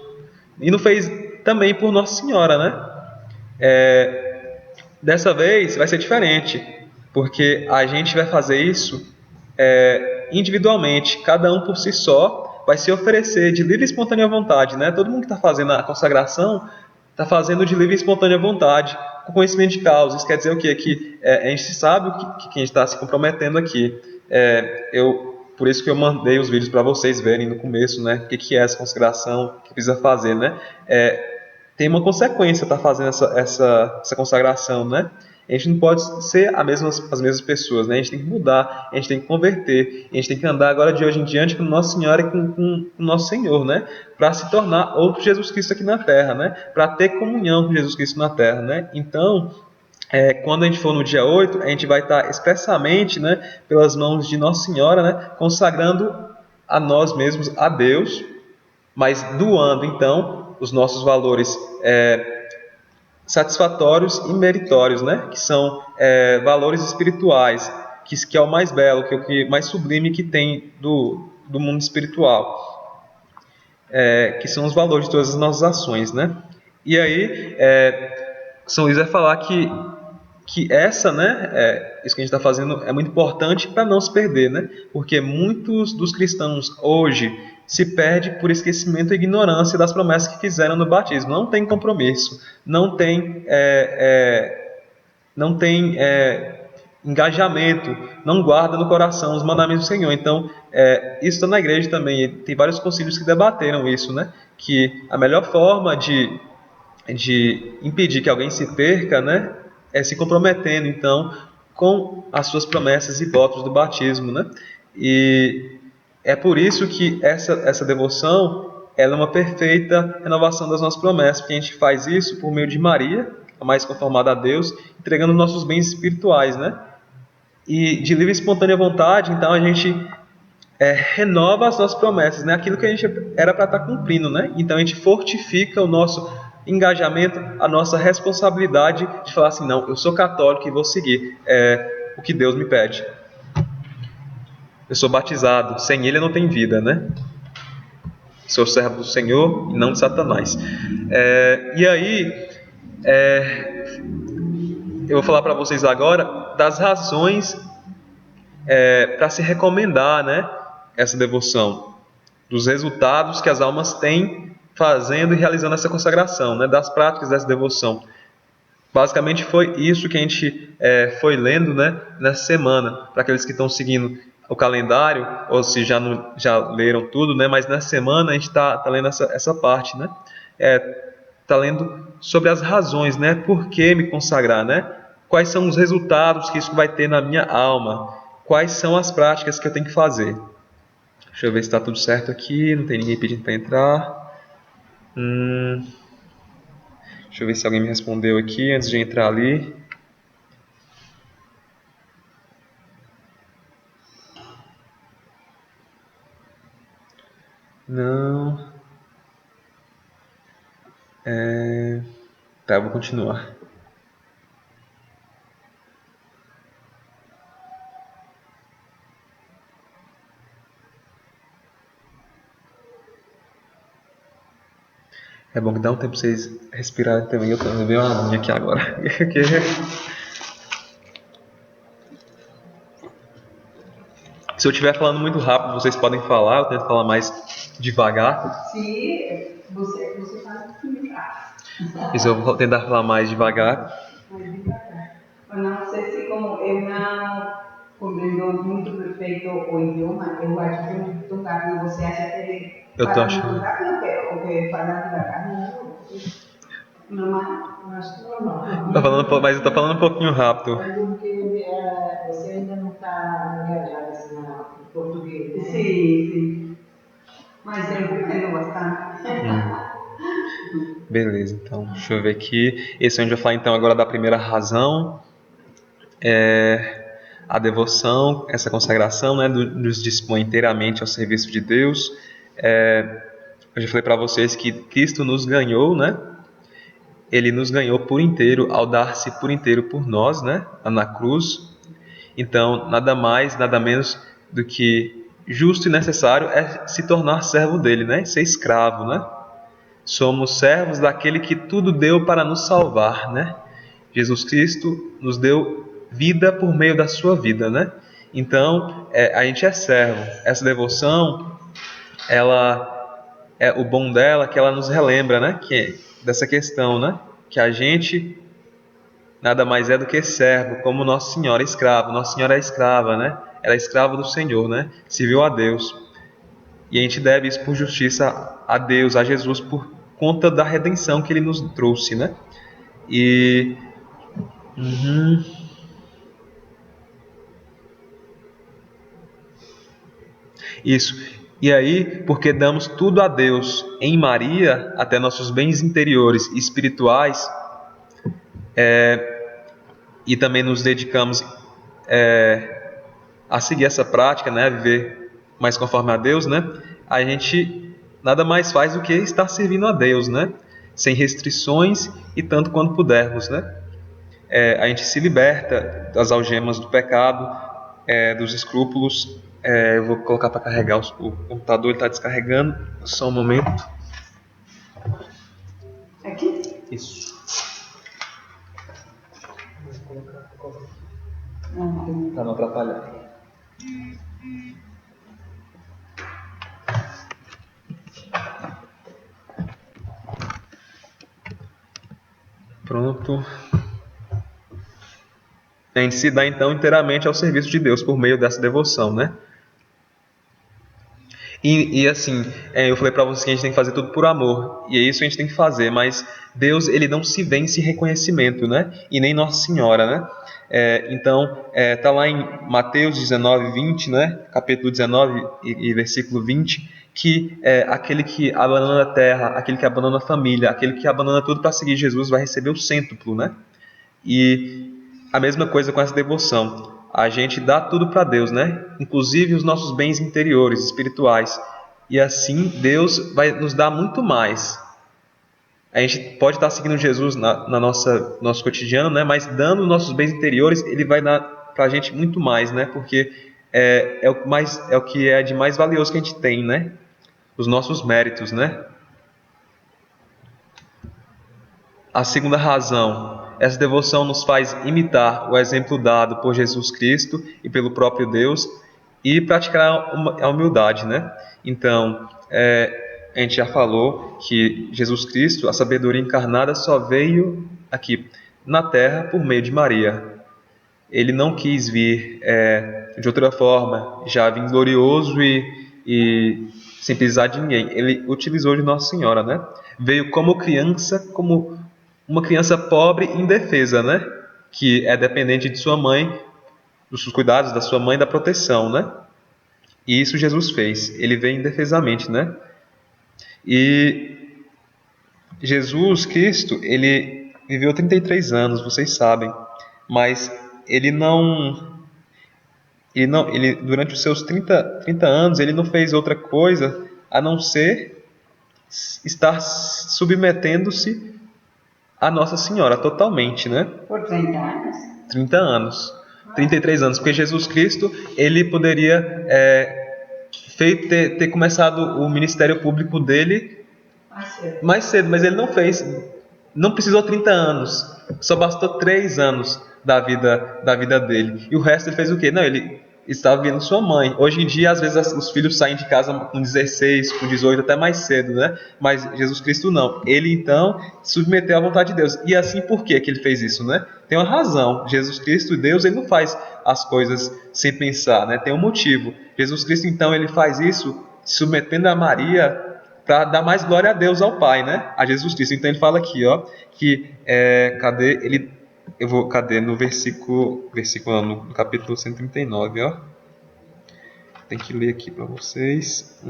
E não fez também por Nossa Senhora, né? Dessa vez vai ser diferente, porque a gente vai fazer isso individualmente, cada um por si só, vai se oferecer de livre e espontânea vontade, né? Todo mundo que está fazendo a consagração está fazendo de livre e espontânea vontade, com conhecimento de causa. Isso quer dizer o quê? Que a gente sabe que a gente está se comprometendo aqui. Por isso que eu mandei os vídeos para vocês verem no começo, né? O que é essa consagração, o que precisa fazer, né? Tem uma consequência estar fazendo essa consagração, né? A gente não pode ser as mesmas pessoas, né? A gente tem que mudar, a gente tem que converter, a gente tem que andar agora de hoje em diante com Nossa Senhora e com o nosso Senhor, né? Para se tornar outro Jesus Cristo aqui na Terra, né? Para ter comunhão com Jesus Cristo na Terra, né? Então, quando a gente for no dia 8, a gente vai estar expressamente, né, pelas mãos de Nossa Senhora, né, consagrando a nós mesmos, a Deus, mas doando, então, os nossos valores satisfatórios e meritórios, né? Que são valores espirituais, que é o mais belo, que é o que mais sublime que tem do mundo espiritual, que são os valores de todas as nossas ações, né? E aí, São Luís vai falar que essa, né, isso que a gente está fazendo é muito importante para não se perder, né? Porque muitos dos cristãos hoje se perdem por esquecimento e ignorância das promessas que fizeram no batismo. Não tem compromisso, não tem engajamento, não guarda no coração os mandamentos do Senhor. Então, isso está na igreja também. Tem vários concílios que debateram isso, né? Que a melhor forma de impedir que alguém se perca, né, é se comprometendo, então, com as suas promessas e votos do batismo, né? E é por isso que essa devoção, ela é uma perfeita renovação das nossas promessas, porque a gente faz isso por meio de Maria, a mais conformada a Deus, entregando nossos bens espirituais, né? E de livre e espontânea vontade, então, a gente renova as nossas promessas, né? Aquilo que a gente era para estar cumprindo, né? Então, a gente fortifica o nosso engajamento, a nossa responsabilidade de falar assim, não, eu sou católico e vou seguir o que Deus me pede. Eu sou batizado, sem Ele eu não tenho vida, né? Sou servo do Senhor e não de Satanás. E aí, eu vou falar para vocês agora das razões para se recomendar, né, essa devoção, dos resultados que as almas têm fazendo e realizando essa consagração, né, das práticas dessa devoção. Basicamente foi isso que a gente foi lendo, né, nessa semana. Para aqueles que estão seguindo o calendário, ou se já leram tudo, né, mas nessa semana a gente está lendo essa parte, né? Está lendo sobre as razões, né? Por que me consagrar, né? Quais são os resultados que isso vai ter na minha alma? Quais são as práticas que eu tenho que fazer? Deixa eu ver se está tudo certo aqui. Não tem ninguém pedindo para entrar. Deixa eu ver se alguém me respondeu aqui antes de entrar ali. Não. Tá, eu vou continuar. É bom que dá um tempo para vocês respirarem também. Eu tô bem uma aguinha aqui agora. Se eu estiver falando muito rápido, vocês podem falar. Eu tento falar mais devagar. Sim, você faz o que me faz. Isso, eu vou tentar falar mais devagar. Eu não sei se como eu não compreendo muito perfeito o idioma, eu acho que é muito rápido. Você acha que ele fala muito rápido ou que fala devagar? Normal? Eu acho que normal. Mas eu estou falando um pouquinho rápido. Porque você ainda não está engajado assim no português. Né? Sim. Mas eu entendo bastante. Beleza, então, deixa eu ver aqui. Esse é onde eu vou falar então agora da primeira razão. A devoção, essa consagração, né, nos dispõe inteiramente ao serviço de Deus. Eu já falei para vocês que Cristo nos ganhou, né? Ele nos ganhou por inteiro ao dar-se por inteiro por nós, né? Na cruz. Então, nada mais, nada menos do que justo e necessário é se tornar servo dele, né? Ser escravo, né? Somos servos daquele que tudo deu para nos salvar, né? Jesus Cristo nos deu vida por meio da sua vida, né? Então, a gente é servo. Essa devoção, o bom dela é que ela nos relembra, né, dessa questão, né, que a gente nada mais é do que servo, como Nossa Senhora é escrava. Nossa Senhora é escrava, né? Ela é escrava do Senhor, né? Serviu a Deus. E a gente deve isso por justiça a Deus, a Jesus, por conta da redenção que Ele nos trouxe, né? E... Isso. E aí, porque damos tudo a Deus em Maria, até nossos bens interiores e espirituais, e também nos dedicamos a seguir essa prática, né, a viver mais conforme a Deus, né, a gente nada mais faz do que estar servindo a Deus, né, sem restrições e tanto quanto pudermos, né. A gente se liberta das algemas do pecado, dos escrúpulos. Eu vou colocar para carregar o computador, ele está descarregando, só um momento. Aqui? Isso. Para não atrapalhar. Pronto. A gente se dá então inteiramente ao serviço de Deus por meio dessa devoção, né? E assim, eu falei para vocês que a gente tem que fazer tudo por amor, e é isso que a gente tem que fazer, mas Deus, ele não se vence em reconhecimento, né? E nem Nossa Senhora, né? Então, tá lá em Mateus 19, 20, né? Capítulo 19 e versículo 20, que aquele que abandona a terra, aquele que abandona a família, aquele que abandona tudo para seguir Jesus vai receber o cêntuplo, né? E a mesma coisa com essa devoção. A gente dá tudo para Deus, né? Inclusive os nossos bens interiores, espirituais. E assim Deus vai nos dar muito mais. A gente pode estar seguindo Jesus na nosso cotidiano, né? Mas dando nossos bens interiores, Ele vai dar para a gente muito mais, né? Porque é o que é de mais valioso que a gente tem, né? Os nossos méritos, né? A segunda razão, essa devoção nos faz imitar o exemplo dado por Jesus Cristo e pelo próprio Deus e praticar a humildade, né? Então, a gente já falou que Jesus Cristo, a sabedoria encarnada, só veio aqui na Terra por meio de Maria. Ele não quis vir de outra forma, já vim glorioso e sem precisar de ninguém. Ele utilizou de Nossa Senhora, né? Veio como uma criança pobre e indefesa, né? Que é dependente de sua mãe, dos cuidados da sua mãe, da proteção, né? E isso Jesus fez. Ele veio indefesamente, né? E Jesus Cristo, ele viveu 33 anos, vocês sabem, mas ele durante os seus 30 anos, ele não fez outra coisa a não ser estar submetendo-se a Nossa Senhora totalmente, né? Por 30 anos? 30 anos. 33 anos, porque Jesus Cristo, ele poderia ter começado o ministério público dele mais cedo, mas ele não fez. Não precisou 30 anos, só bastou 3 anos da vida dele. E o resto ele fez o quê? Não, ele estava vendo sua mãe. Hoje em dia, às vezes, os filhos saem de casa com 16, com 18, até mais cedo, né? Mas Jesus Cristo não. Ele, então, submeteu à vontade de Deus. E assim, por que ele fez isso, né? Tem uma razão. Jesus Cristo, Deus, ele não faz as coisas sem pensar, né? Tem um motivo. Jesus Cristo, então, ele faz isso submetendo a Maria para dar mais glória a Deus, ao Pai, né? A Jesus Cristo. Então, ele fala aqui, ó, que, cadê ele... Cadê? No no capítulo 139, ó. Tem que ler aqui para vocês.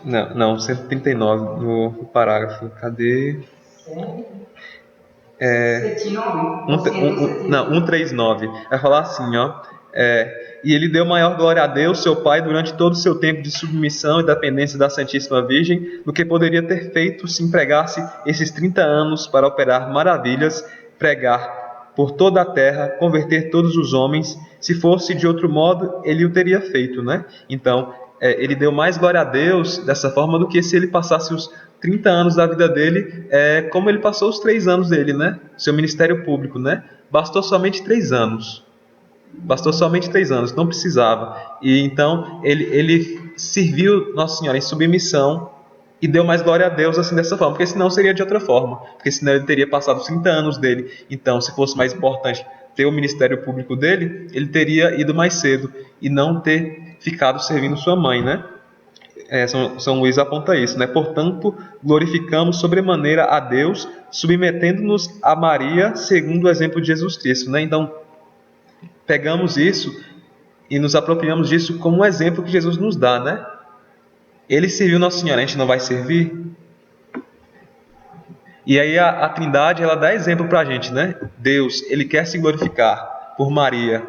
Não, 139 no parágrafo. Cadê? 139. Vai falar assim, ó. E ele deu maior glória a Deus, seu Pai, durante todo o seu tempo de submissão e dependência da Santíssima Virgem, do que poderia ter feito se empregasse esses 30 anos para operar maravilhas, pregar por toda a terra, converter todos os homens. Se fosse de outro modo, ele o teria feito, né? Então, ele deu mais glória a Deus dessa forma do que se ele passasse os 30 anos da vida dele, como ele passou os 3 anos dele, né? Seu ministério público, né? Bastou somente 3 anos. Bastou somente 3 anos, não precisava. E então ele serviu Nossa Senhora em submissão e deu mais glória a Deus assim dessa forma, porque senão seria de outra forma, porque senão ele teria passado os 30 anos dele. Então, se fosse mais importante ter o ministério público dele, ele teria ido mais cedo e não ter ficado servindo sua mãe, né? São Luís aponta isso, né? Portanto, glorificamos sobremaneira a Deus, submetendo-nos a Maria, segundo o exemplo de Jesus Cristo, né? Então, pegamos isso e nos apropriamos disso como um exemplo que Jesus nos dá, né? Ele serviu Nossa Senhora, a gente não vai servir? E aí a Trindade, ela dá exemplo para a gente, né? Deus, ele quer se glorificar por Maria,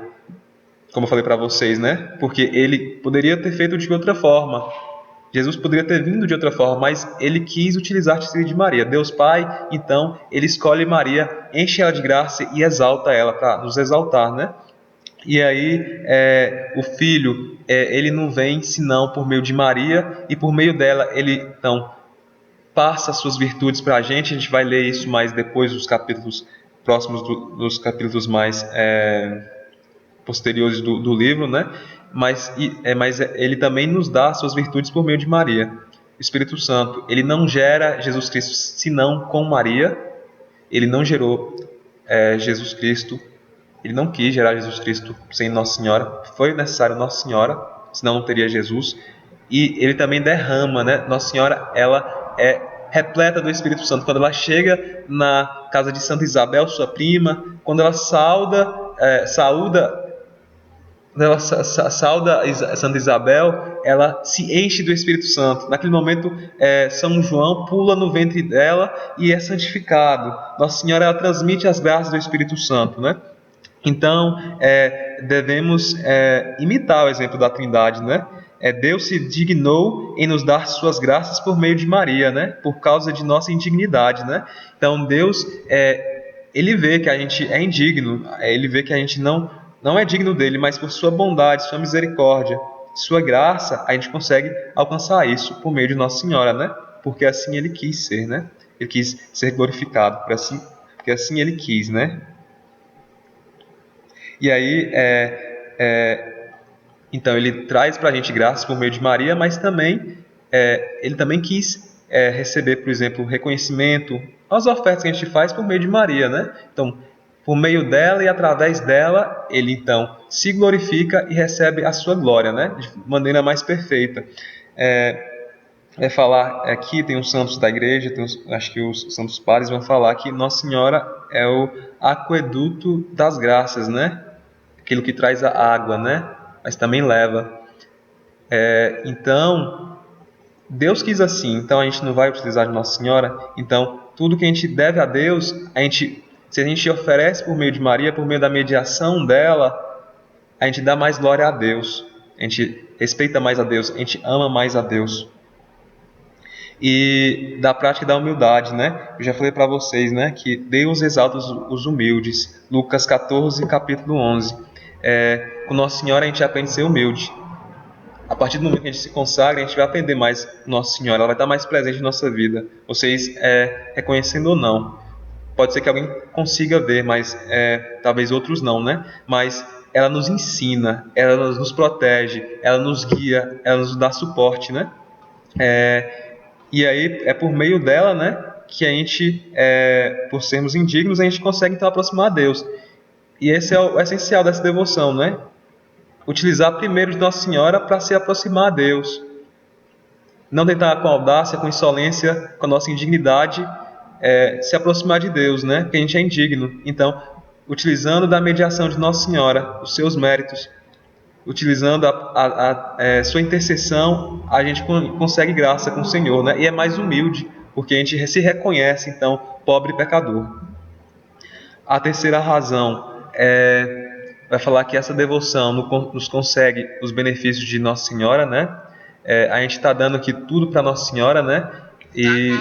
como eu falei para vocês, né? Porque ele poderia ter feito de outra forma. Jesus poderia ter vindo de outra forma, mas ele quis utilizar-se de Maria. Deus Pai, então, ele escolhe Maria, enche ela de graça e exalta ela para nos exaltar, né? E aí o Filho, ele não vem senão por meio de Maria, e por meio dela ele então passa as suas virtudes para a gente vai ler isso mais depois dos capítulos próximos dos capítulos mais posteriores do livro, né? Mas ele também nos dá as suas virtudes por meio de Maria. O Espírito Santo, ele não gera Jesus Cristo senão com Maria, ele não gerou Jesus Cristo. Ele não quis gerar Jesus Cristo sem Nossa Senhora. Foi necessário Nossa Senhora, senão não teria Jesus. E ele também derrama, né? Nossa Senhora, ela é repleta do Espírito Santo. Quando ela chega na casa de Santa Isabel, sua prima, quando ela sauda Santa Isabel, ela se enche do Espírito Santo. Naquele momento, São João pula no ventre dela e é santificado. Nossa Senhora, ela transmite as graças do Espírito Santo, né? Então, devemos imitar o exemplo da Trindade, né? Deus se dignou em nos dar suas graças por meio de Maria, né? Por causa de nossa indignidade, né? Então, Deus, ele vê que a gente é indigno, ele vê que a gente não é digno dele, mas por sua bondade, sua misericórdia, sua graça, a gente consegue alcançar isso por meio de Nossa Senhora, né? Porque assim ele quis ser, né? Ele quis ser glorificado, porque assim ele quis, né? E aí, então ele traz para a gente graças por meio de Maria, mas também ele também quis receber, por exemplo, reconhecimento, as ofertas que a gente faz por meio de Maria, né? Então, por meio dela e através dela, ele então se glorifica e recebe a sua glória, né? De maneira mais perfeita. Vai falar aqui, tem os santos da igreja, acho que os santos padres vão falar que Nossa Senhora é o aqueduto das graças, né? Aquilo que traz a água, né? Mas também leva. Então, Deus quis assim. Então a gente não vai utilizar de Nossa Senhora. Então, tudo que a gente deve a Deus, se a gente oferece por meio de Maria, por meio da mediação dela, a gente dá mais glória a Deus. A gente respeita mais a Deus. A gente ama mais a Deus. E da prática da humildade, né? Eu já falei para vocês, né? Que Deus exalta os humildes. Lucas 14, capítulo 11. Com Nossa Senhora a gente aprende a ser humilde. A partir do momento que a gente se consagra, a gente vai aprender mais Nossa Senhora. Ela vai estar mais presente em nossa vida. Vocês reconhecendo ou não. Pode ser que alguém consiga ver, mas talvez outros não, né? Mas ela nos ensina, ela nos protege, ela nos guia, ela nos dá suporte, né? E aí é por meio dela, né, que a gente, por sermos indignos, a gente consegue então aproximar a Deus. E esse é o essencial dessa devoção, né? Utilizar primeiro de Nossa Senhora para se aproximar a Deus. Não tentar com audácia, com insolência, com a nossa indignidade, se aproximar de Deus, né? Porque a gente é indigno. Então, utilizando da mediação de Nossa Senhora, os seus méritos, utilizando a sua intercessão, a gente consegue graça com o Senhor, né? E é mais humilde, porque a gente se reconhece, então, pobre pecador. A terceira razão vai falar que essa devoção nos consegue os benefícios de Nossa Senhora, né? A gente está dando aqui tudo para Nossa Senhora, né? E...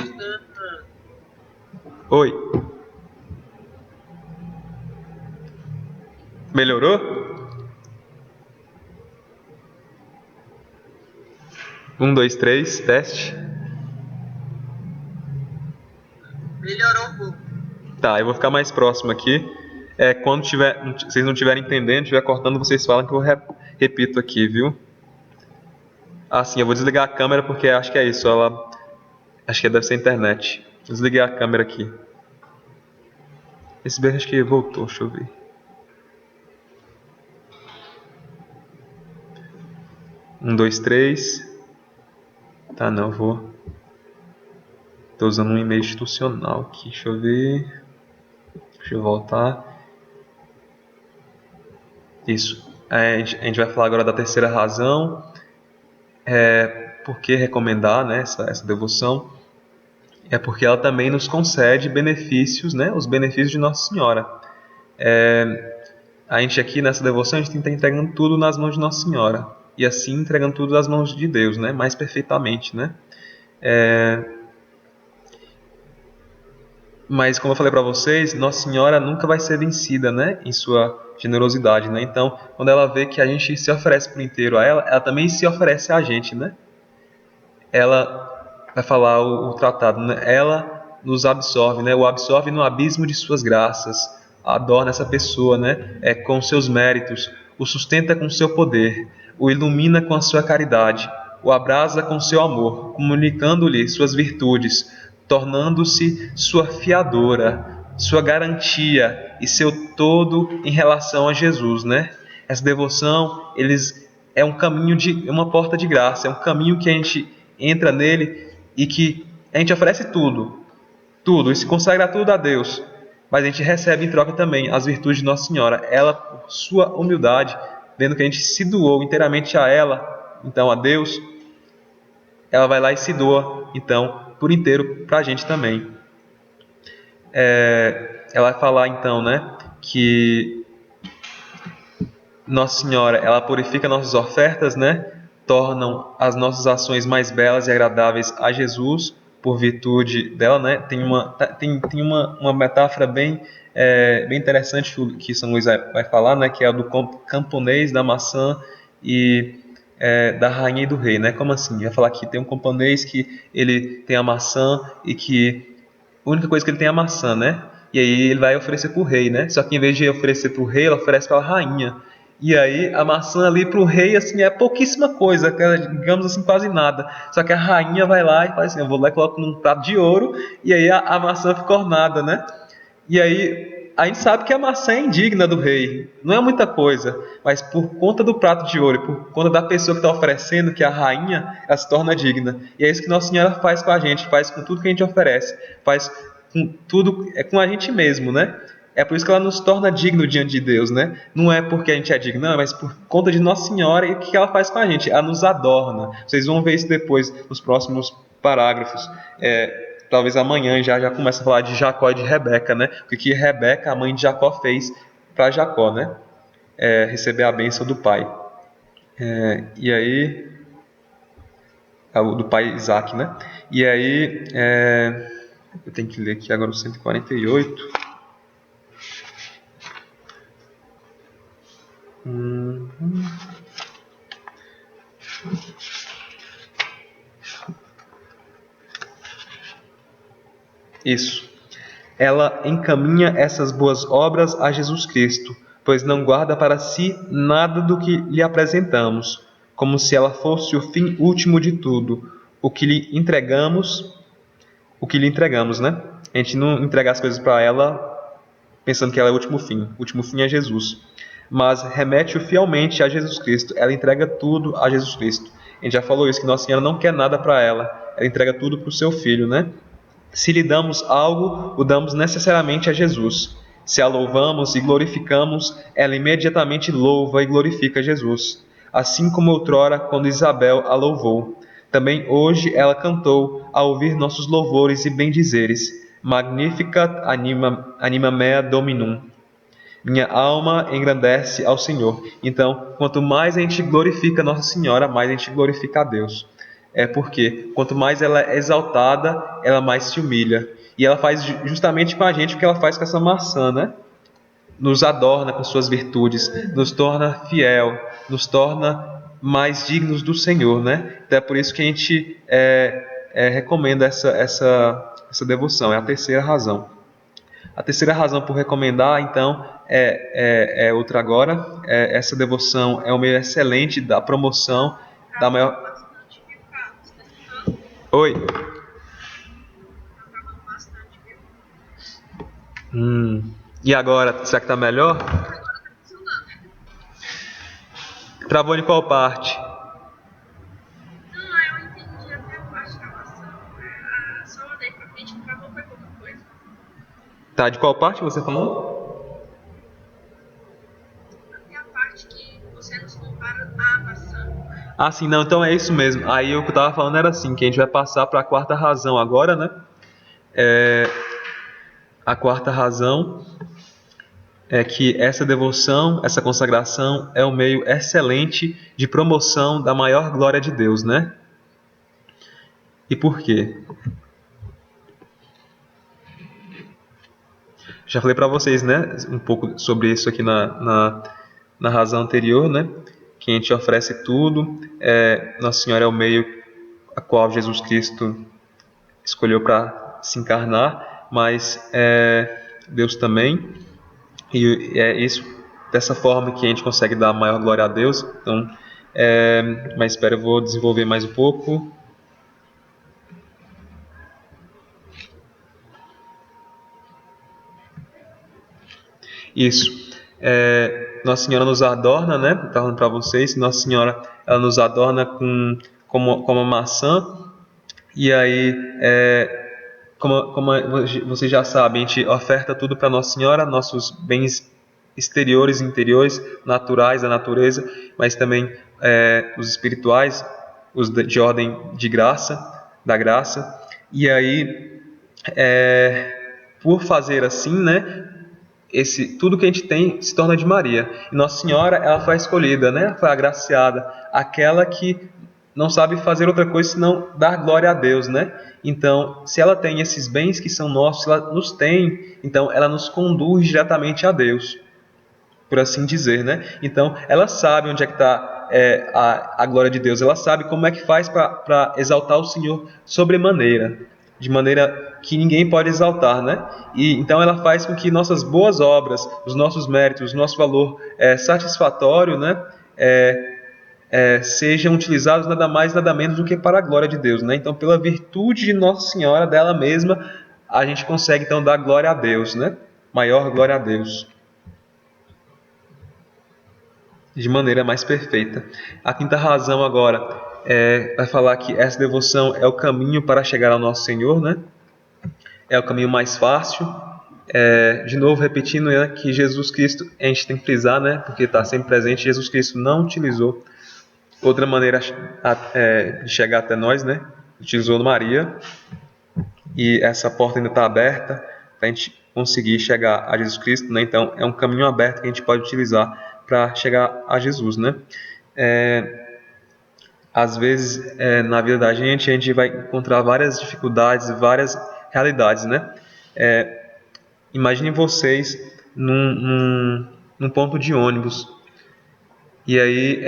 Oi. Melhorou? Um, dois, três, teste. Melhorou um pouco. Tá, eu vou ficar mais próximo aqui. Quando vocês não estiverem entendendo, estiver cortando, vocês falam que eu repito aqui, viu? Sim, eu vou desligar a câmera porque acho que é isso. Acho que deve ser a internet. Desliguei a câmera aqui. Esse beijo acho que voltou, deixa eu ver. Um, dois, três. Tá, não, tô usando um e-mail institucional aqui, deixa eu ver. Deixa eu voltar. Isso. A gente vai falar agora da terceira razão. Por que recomendar, né, essa devoção? É porque ela também nos concede benefícios, né, os benefícios de Nossa Senhora. A gente aqui nessa devoção, a gente tem que estar entregando tudo nas mãos de Nossa Senhora. E assim entregando tudo nas mãos de Deus, né, mais perfeitamente, né? Mas como eu falei para vocês, Nossa Senhora nunca vai ser vencida, né, em sua generosidade, né? Então, quando ela vê que a gente se oferece por inteiro a ela também se oferece a gente, né? Ela vai falar o tratado, né? Ela nos absorve, né? O absorve no abismo de suas graças, adorna essa pessoa, né? Com seus méritos, o sustenta com seu poder, o ilumina com a sua caridade, o abrasa com seu amor, comunicando-lhe suas virtudes, tornando-se sua fiadora, sua garantia e seu todo em relação a Jesus, né? Essa devoção, é um caminho uma porta de graça, é um caminho que a gente entra nele e que a gente oferece tudo, e se consagra tudo a Deus, mas a gente recebe em troca também as virtudes de Nossa Senhora. Ela, por sua humildade, vendo que a gente se doou inteiramente a ela, então a Deus, ela vai lá e se doa, então, por inteiro para a gente também. Ela vai falar então, né, que Nossa Senhora, ela purifica nossas ofertas, né, tornam as nossas ações mais belas e agradáveis a Jesus, por virtude dela, né? Tem uma metáfora bem interessante que São Luís vai falar, né, que é a do camponês, da maçã e da rainha e do rei, né? Como assim? Vai falar que tem um camponês que ele tem a maçã e que a única coisa que ele tem é a maçã, né? E aí ele vai oferecer para o rei, né? Só que em vez de oferecer para o rei, ele oferece para a rainha. E aí a maçã ali para o rei, assim, é pouquíssima coisa, digamos assim, quase nada. Só que a rainha vai lá e faz assim, eu vou lá e coloco num prato de ouro, e aí a maçã fica ornada, né? E aí a gente sabe que a maçã é indigna do rei, não é muita coisa, mas por conta do prato de ouro, por conta da pessoa que está oferecendo, que é a rainha, ela se torna digna. E é isso que Nossa Senhora faz com a gente, faz com tudo que a gente oferece, faz com tudo, com a gente mesmo, né? É por isso que ela nos torna digno diante de Deus, né? Não é porque a gente é digno, não, mas por conta de Nossa Senhora e o que ela faz com a gente. Ela nos adorna. Vocês vão ver isso depois, nos próximos parágrafos. Talvez amanhã já começa a falar de Jacó e de Rebeca, né? O que Rebeca, a mãe de Jacó, fez para Jacó, né? Receber a bênção do pai. E aí... do pai Isaac, né? E aí... eu tenho que ler aqui agora o 148... Isso. Ela encaminha essas boas obras a Jesus Cristo, pois não guarda para si nada do que lhe apresentamos, como se ela fosse o fim último de tudo, o que lhe entregamos, né? A gente não entrega as coisas para ela pensando que ela é o último fim é Jesus. Mas remete-o fielmente a Jesus Cristo, ela entrega tudo a Jesus Cristo. A gente já falou isso, que Nossa Senhora não quer nada para ela entrega tudo para o seu Filho, né? Se lhe damos algo, o damos necessariamente a Jesus. Se a louvamos e glorificamos, ela imediatamente louva e glorifica Jesus. Assim como outrora, quando Isabel a louvou. Também hoje ela cantou, a ouvir nossos louvores e bendizeres. Magnificat anima mea Dominum. Minha alma engrandece ao Senhor. Então, quanto mais a gente glorifica Nossa Senhora, mais a gente glorifica a Deus. Porque quanto mais ela é exaltada, ela mais se humilha. E ela faz justamente com a gente o que ela faz com essa maçã, né? Nos adorna com suas virtudes, nos torna fiel, nos torna mais dignos do Senhor, né? Então é por isso que a gente recomenda essa devoção. É a terceira razão. A terceira razão por recomendar, então, é outra agora. Essa devoção é um meio excelente da promoção da maior... Oi? E agora, será que está melhor? Travou em qual parte? Não, eu entendi até a parte da maçã. Só daí pra frente não travou foi pouca coisa. Tá, de qual parte você falou? Até a parte que você nos compara a maçã. Ah, sim, não, então é isso mesmo. Aí o que eu estava falando era assim, que a gente vai passar para a quarta razão agora, né? A quarta razão é que essa devoção, essa consagração é um meio excelente de promoção da maior glória de Deus, né? E por quê? Já falei para vocês, né, um pouco sobre isso aqui na razão anterior, né? Que a gente oferece tudo. Nossa Senhora é o meio a qual Jesus Cristo escolheu para se encarnar, mas Deus também. E é isso, dessa forma que a gente consegue dar maior glória a Deus. Então, mas espera, eu vou desenvolver mais um pouco. Isso. Nossa Senhora nos adorna, né? Estou falando para vocês. Nossa Senhora, ela nos adorna como a maçã. E aí, como vocês já sabem, a gente oferta tudo para Nossa Senhora, nossos bens exteriores e interiores, naturais da natureza, mas também os espirituais, os de ordem de graça, da graça. E aí, por fazer assim, né? Tudo que a gente tem se torna de Maria. E Nossa Senhora, ela foi a escolhida, né? Foi agraciada, aquela que não sabe fazer outra coisa senão dar glória a Deus, né? Então, se ela tem esses bens que são nossos, se ela nos tem, então ela nos conduz diretamente a Deus, por assim dizer, né? Então, ela sabe onde é que está a glória de Deus, ela sabe como é que faz para exaltar o Senhor sobremaneira, de maneira que ninguém pode exaltar, né? E então ela faz com que nossas boas obras, os nossos méritos, o nosso valor satisfatório, né? Sejam utilizados nada mais, nada menos do que para a glória de Deus, né? Então, pela virtude de Nossa Senhora, dela mesma, a gente consegue então dar glória a Deus, né? Maior glória a Deus, de maneira mais perfeita. A quinta razão agora vai falar que essa devoção é o caminho para chegar ao nosso Senhor, né? É o caminho mais fácil. De novo, repetindo, né, que Jesus Cristo, a gente tem que frisar, né? Porque está sempre presente, Jesus Cristo não utilizou outra maneira de chegar até nós, né? Utilizou Maria. E essa porta ainda está aberta para a gente conseguir chegar a Jesus Cristo, né? Então, é um caminho aberto que a gente pode utilizar para chegar a Jesus, né? Às vezes, na vida da gente, a gente vai encontrar várias dificuldades, várias realidades, né? Imaginem vocês num ponto de ônibus. E aí,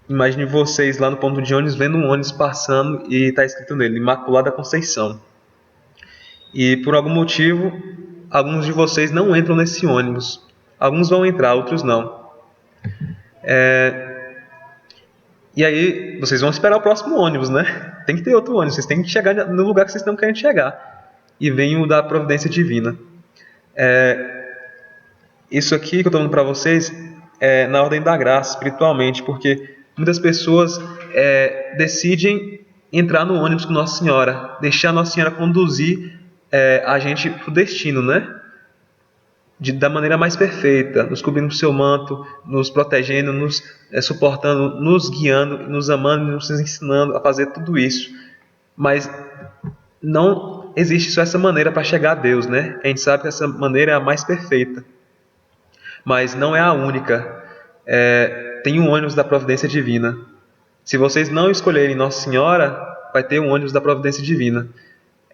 imagine vocês lá no ponto de ônibus, vendo um ônibus passando e está escrito nele, Imaculada Conceição. E por algum motivo, alguns de vocês não entram nesse ônibus. Alguns vão entrar, outros não. E aí, vocês vão esperar o próximo ônibus, né? Tem que ter outro ônibus, vocês têm que chegar no lugar que vocês estão querendo chegar. E vem o da providência divina. Isso aqui que eu estou falando para vocês é na ordem da graça, espiritualmente, porque muitas pessoas decidem entrar no ônibus com Nossa Senhora, deixar Nossa Senhora conduzir a gente para o destino, né? Da maneira mais perfeita, nos cobrindo com o seu manto, nos protegendo, nos suportando, nos guiando, nos amando, nos ensinando a fazer tudo isso. Mas não existe só essa maneira para chegar a Deus, né? A gente sabe que essa maneira é a mais perfeita, mas não é a única. Tem um ônibus da providência divina. Se vocês não escolherem Nossa Senhora, vai ter um ônibus da providência divina.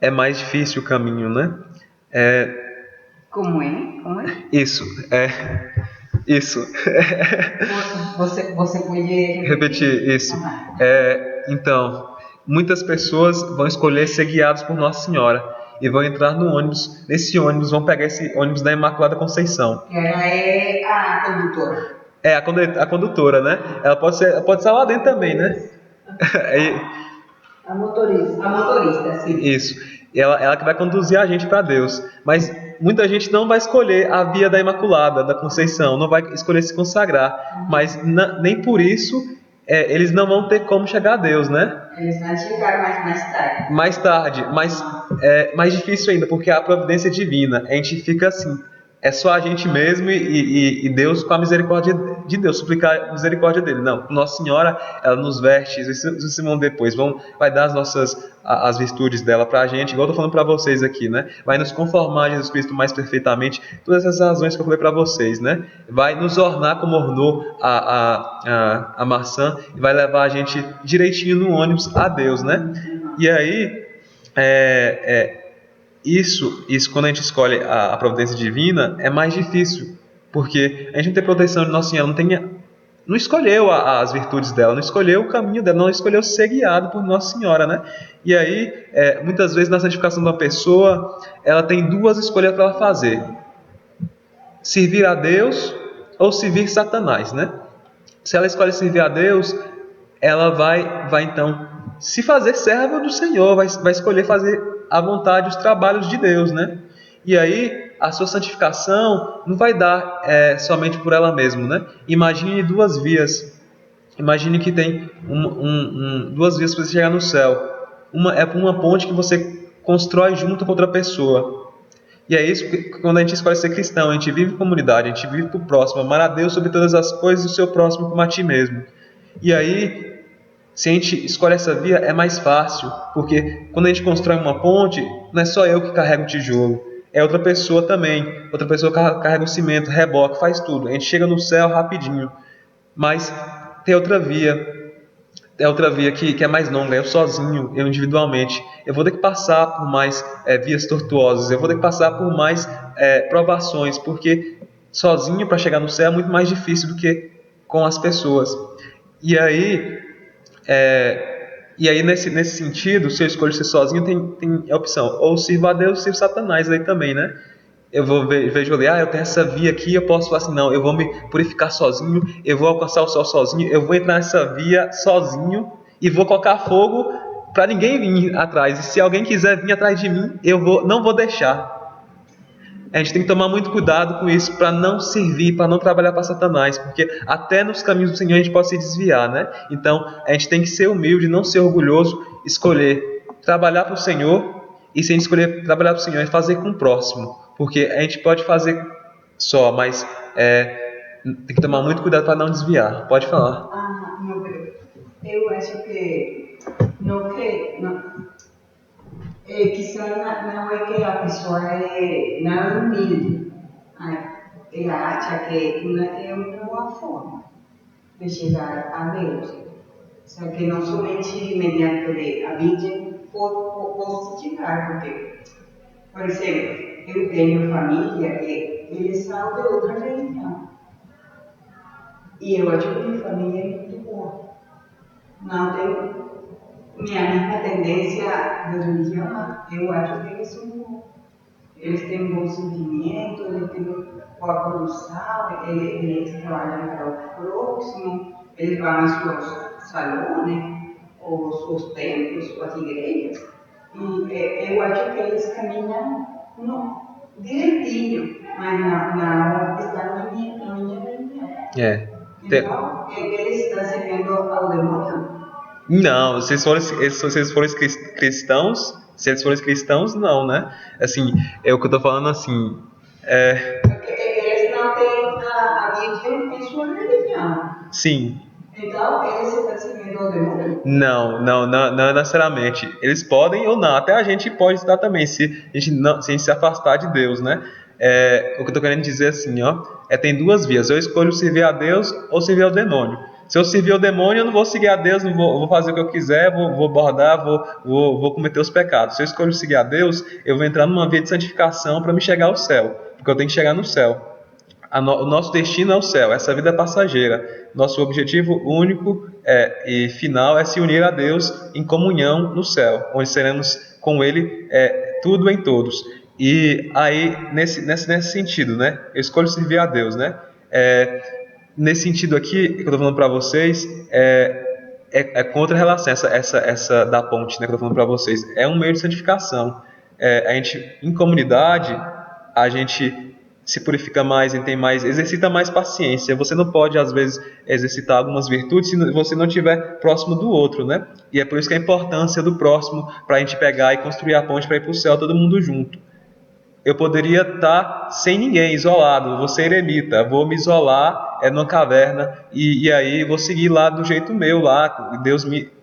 É mais difícil o caminho, né? Como é? Como é? Isso. Isso. Você pode Repetir isso. Aham. Então, muitas pessoas vão escolher ser guiados por Nossa Senhora e vão entrar no ônibus. Nesse ônibus, vão pegar esse ônibus da Imaculada Conceição. Que ela é a condutora. É a condutora, né? Ela pode estar lá dentro também, né? A motorista, sim. Isso. Ela que vai conduzir a gente para Deus. Mas muita gente não vai escolher a via da Imaculada, da Conceição, não vai escolher se consagrar. Mas nem por isso eles não vão ter como chegar a Deus, né? Eles vão chegar mais tarde. Mais tarde, mas é mais difícil ainda, porque a providência divina, a gente fica assim, é só a gente mesmo e Deus com a misericórdia de Deus, suplicar a misericórdia dele. Não, Nossa Senhora, ela nos veste, isso vão depois, vai dar as virtudes dela pra gente, igual eu tô falando pra vocês aqui, né? Vai nos conformar a Jesus Cristo mais perfeitamente, todas essas razões que eu falei pra vocês, né? Vai nos ornar como ornou a maçã e vai levar a gente direitinho no ônibus a Deus, né? E aí, isso quando a gente escolhe a providência divina é mais difícil, porque a gente não tem proteção de Nossa Senhora, não escolheu as virtudes dela, não escolheu o caminho dela, não escolheu ser guiado por Nossa Senhora, né? E aí, muitas vezes na santificação de uma pessoa, ela tem duas escolhas para ela fazer: servir a Deus ou servir Satanás, né? Se ela escolhe servir a Deus, ela vai então se fazer serva do Senhor, vai escolher fazer à vontade os trabalhos de Deus, né? E aí a sua santificação não vai dar somente por ela mesma, né? Imagine duas vias. Imagine que tem duas vias para você chegar no céu. Uma é por uma ponte que você constrói junto com outra pessoa. E é isso que quando a gente escolhe ser cristão, a gente vive em comunidade, a gente vive para o próximo, amar a Deus sobre todas as coisas e o seu próximo como a ti mesmo. E aí, se a gente escolhe essa via, é mais fácil, porque quando a gente constrói uma ponte, não é só eu que carrego o tijolo, é outra pessoa também. Outra pessoa carrega o cimento, reboca, faz tudo. A gente chega no céu rapidinho. Mas tem outra via. É outra via que é mais longa, eu sozinho, eu individualmente. Eu vou ter que passar por mais vias tortuosas, eu vou ter que passar por mais provações, porque sozinho para chegar no céu é muito mais difícil do que com as pessoas. E aí nesse sentido, se eu escolho ser sozinho, tem a opção, ou sirvo a Deus ou sirvo Satanás aí também, né? Eu vejo ali, eu tenho essa via aqui, eu posso falar assim, não, eu vou me purificar sozinho, eu vou alcançar o céu sozinho, eu vou entrar nessa via sozinho e vou colocar fogo para ninguém vir atrás. E se alguém quiser vir atrás de mim, não vou deixar. A gente tem que tomar muito cuidado com isso para não servir, para não trabalhar para Satanás, porque até nos caminhos do Senhor a gente pode se desviar, né? Então a gente tem que ser humilde, não ser orgulhoso, escolher trabalhar para o Senhor, e se a gente escolher trabalhar para o Senhor, é fazer com o próximo, porque a gente pode fazer só, mas tem que tomar muito cuidado para não desviar. Pode falar. Não, eu acho que quizá não é que a pessoa não é humilde. Ela acha que é uma boa forma de chegar a Deus. Só que não somente mediante a Virgem posso chegar, porque, por exemplo, eu tenho família que eles são de outra religião. E eu acho que minha família é muito boa. Não tem minha mesma tendência de religião, eu acho que eles são bons. Eles têm bom sentimento, eles têm boa condução, eles trabalham para o próximo, eles vão aos seus salões, os templos, as igrejas. E eu acho que eles caminham direitinho, mas não estão na minha religião. Então, eles estão servindo ao demônio. Não, se eles forem cristãos, não, né? Assim, é o que eu tô falando assim. Porque eles não têm a Virgem em sua religião. Sim. Então, eles estão servindo ao demônio? Não necessariamente. Eles podem ou não. Até a gente pode estar também, se a gente se afastar de Deus, né? O que eu tô querendo dizer assim, tem duas vias. Eu escolho servir a Deus ou servir ao demônio. Se eu servir ao demônio, eu não vou seguir a Deus, não vou fazer o que eu quiser, vou bordar, vou cometer os pecados. Se eu escolho seguir a Deus, eu vou entrar numa via de santificação para me chegar ao céu, porque eu tenho que chegar no céu. O nosso destino é o céu, essa vida é passageira. Nosso objetivo único e final é se unir a Deus em comunhão no céu, onde seremos com Ele tudo em todos. E aí, nesse sentido, né? Eu escolho servir a Deus, né? Nesse sentido aqui, que eu estou falando para vocês, contra a relação, essa da ponte, né, que eu estou falando para vocês. É um meio de santificação. A gente, em comunidade, a gente se purifica mais, a gente tem mais, exercita mais paciência. Você não pode, às vezes, exercitar algumas virtudes se você não estiver próximo do outro, né? E é por isso que a importância do próximo, para a gente pegar e construir a ponte para ir para o céu, todo mundo junto. Eu poderia estar sem ninguém, isolado, vou ser eremita, vou me isolar numa caverna e aí vou seguir lá do jeito meu, lá,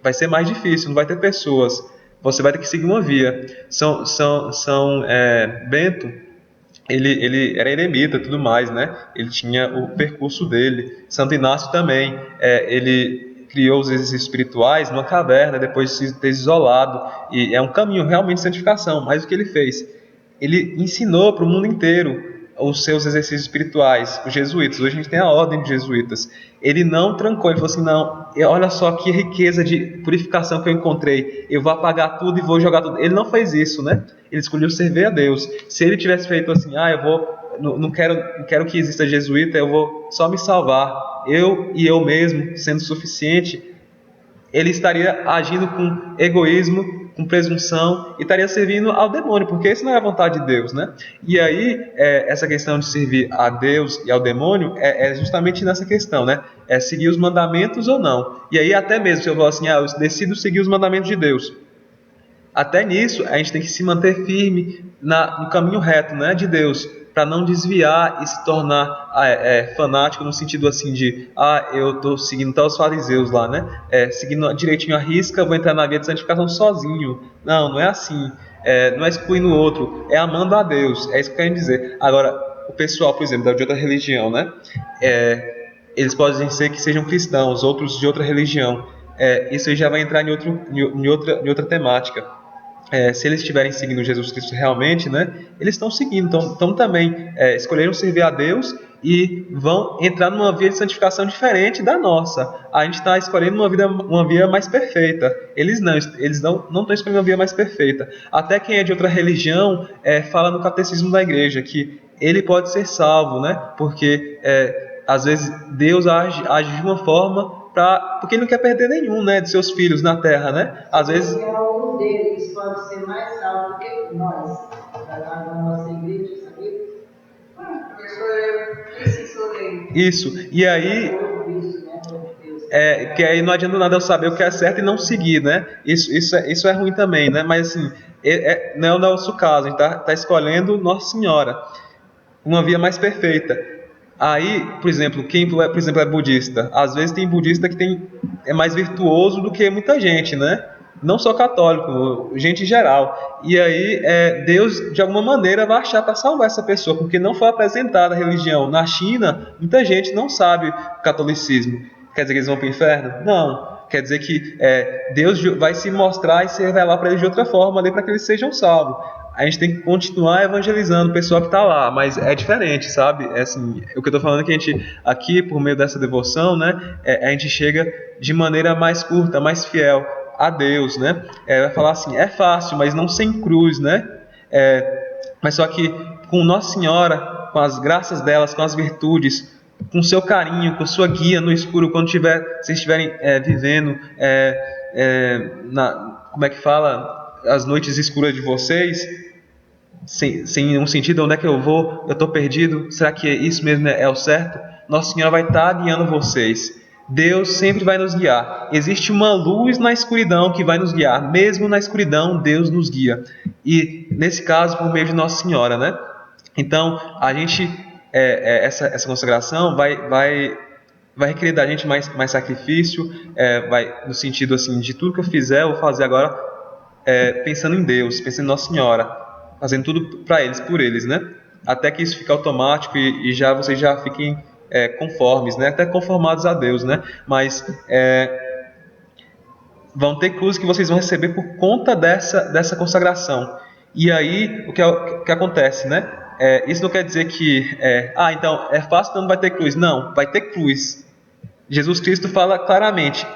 vai ser mais difícil, não vai ter pessoas, você vai ter que seguir uma via. Bento, ele era eremita e tudo mais, né? Ele tinha o percurso dele. Santo Inácio também, ele criou os exercícios espirituais numa caverna, depois de ter isolado, e é um caminho realmente de santificação. Mas o que ele fez? Ele ensinou para o mundo inteiro os seus exercícios espirituais, os jesuítas. Hoje a gente tem a ordem de jesuítas. Ele não trancou, ele falou assim, não, olha só que riqueza de purificação que eu encontrei, eu vou apagar tudo e vou jogar tudo. Ele não fez isso, né? Ele escolheu servir a Deus. Se ele tivesse feito assim, não quero que exista jesuíta, eu vou só me salvar, eu mesmo sendo suficiente, ele estaria agindo com egoísmo, com presunção, e estaria servindo ao demônio, porque isso não é a vontade de Deus, né? E aí, essa questão de servir a Deus e ao demônio é justamente nessa questão, né? É seguir os mandamentos ou não. E aí, até mesmo se eu falar assim, eu decido seguir os mandamentos de Deus, até nisso a gente tem que se manter firme no caminho reto, né, de Deus, para não desviar e se tornar fanático no sentido assim de eu estou seguindo os fariseus lá, né? Seguindo direitinho a risca, vou entrar na via de santificação sozinho. Não é assim. Não é excluindo o outro, é amando a Deus. É isso que eu quero dizer. Agora, o pessoal, por exemplo, de outra religião, né? Eles podem ser que sejam cristãos, outros de outra religião. Isso aí já vai entrar em outra temática. Se eles estiverem seguindo Jesus Cristo realmente, né, eles estão seguindo, então também escolheram servir a Deus e vão entrar numa via de santificação diferente da nossa. A gente está escolhendo uma via mais perfeita. Eles não estão escolhendo uma via mais perfeita. Até quem é de outra religião fala no catecismo da igreja que ele pode ser salvo, né, porque às vezes Deus age de uma forma porque ele não quer perder nenhum, né, de seus filhos na terra, né? Às vezes algum deles pode ser mais salvo do que nós, da nossa igreja, sabia? Isso. E aí que aí não adianta nada eu saber o que é certo e não seguir, né? Isso é ruim também, né? Mas assim, não é o nosso caso. A gente tá escolhendo Nossa Senhora, uma via mais perfeita. Aí, por exemplo, quem por exemplo é budista, às vezes tem budista que é mais virtuoso do que muita gente, né? Não só católico, gente em geral. E aí Deus de alguma maneira vai achar para salvar essa pessoa, porque não foi apresentada a religião. Na China, muita gente não sabe o catolicismo. Quer dizer que eles vão para o inferno? Não. Quer dizer que Deus vai se mostrar e se revelar para eles de outra forma, para que eles sejam salvos. A gente tem que continuar evangelizando o pessoal que está lá, mas é diferente, sabe? Assim, o que eu estou falando é que a gente, aqui, por meio dessa devoção, né, a gente chega de maneira mais curta, mais fiel a Deus, né? Vai falar assim, é fácil, mas não sem cruz, né? Mas só que com Nossa Senhora, com as graças delas, com as virtudes, com seu carinho, com sua guia no escuro, quando vocês estiverem vivendo como é que fala? As noites escuras de vocês, sem um sentido, onde é que eu vou? Eu estou perdido, será que isso mesmo é o certo? Nossa Senhora vai estar guiando vocês. Deus sempre vai nos guiar. Existe uma luz na escuridão que vai nos guiar. Mesmo na escuridão, Deus nos guia. E nesse caso, por meio de Nossa Senhora, né? Então, a gente, essa consagração vai requerer da gente mais sacrifício, no sentido assim, de tudo que eu fizer, eu vou fazer agora pensando em Deus, pensando em Nossa Senhora, fazendo tudo para eles, por eles, né? Até que isso fique automático e vocês já fiquem conformes, né? Até conformados a Deus, né? Mas vão ter cruzes que vocês vão receber por conta dessa consagração. E aí, o que acontece, né? isso não quer dizer que, então é fácil, então não vai ter cruz. Não, vai ter cruz. Jesus Cristo fala claramente: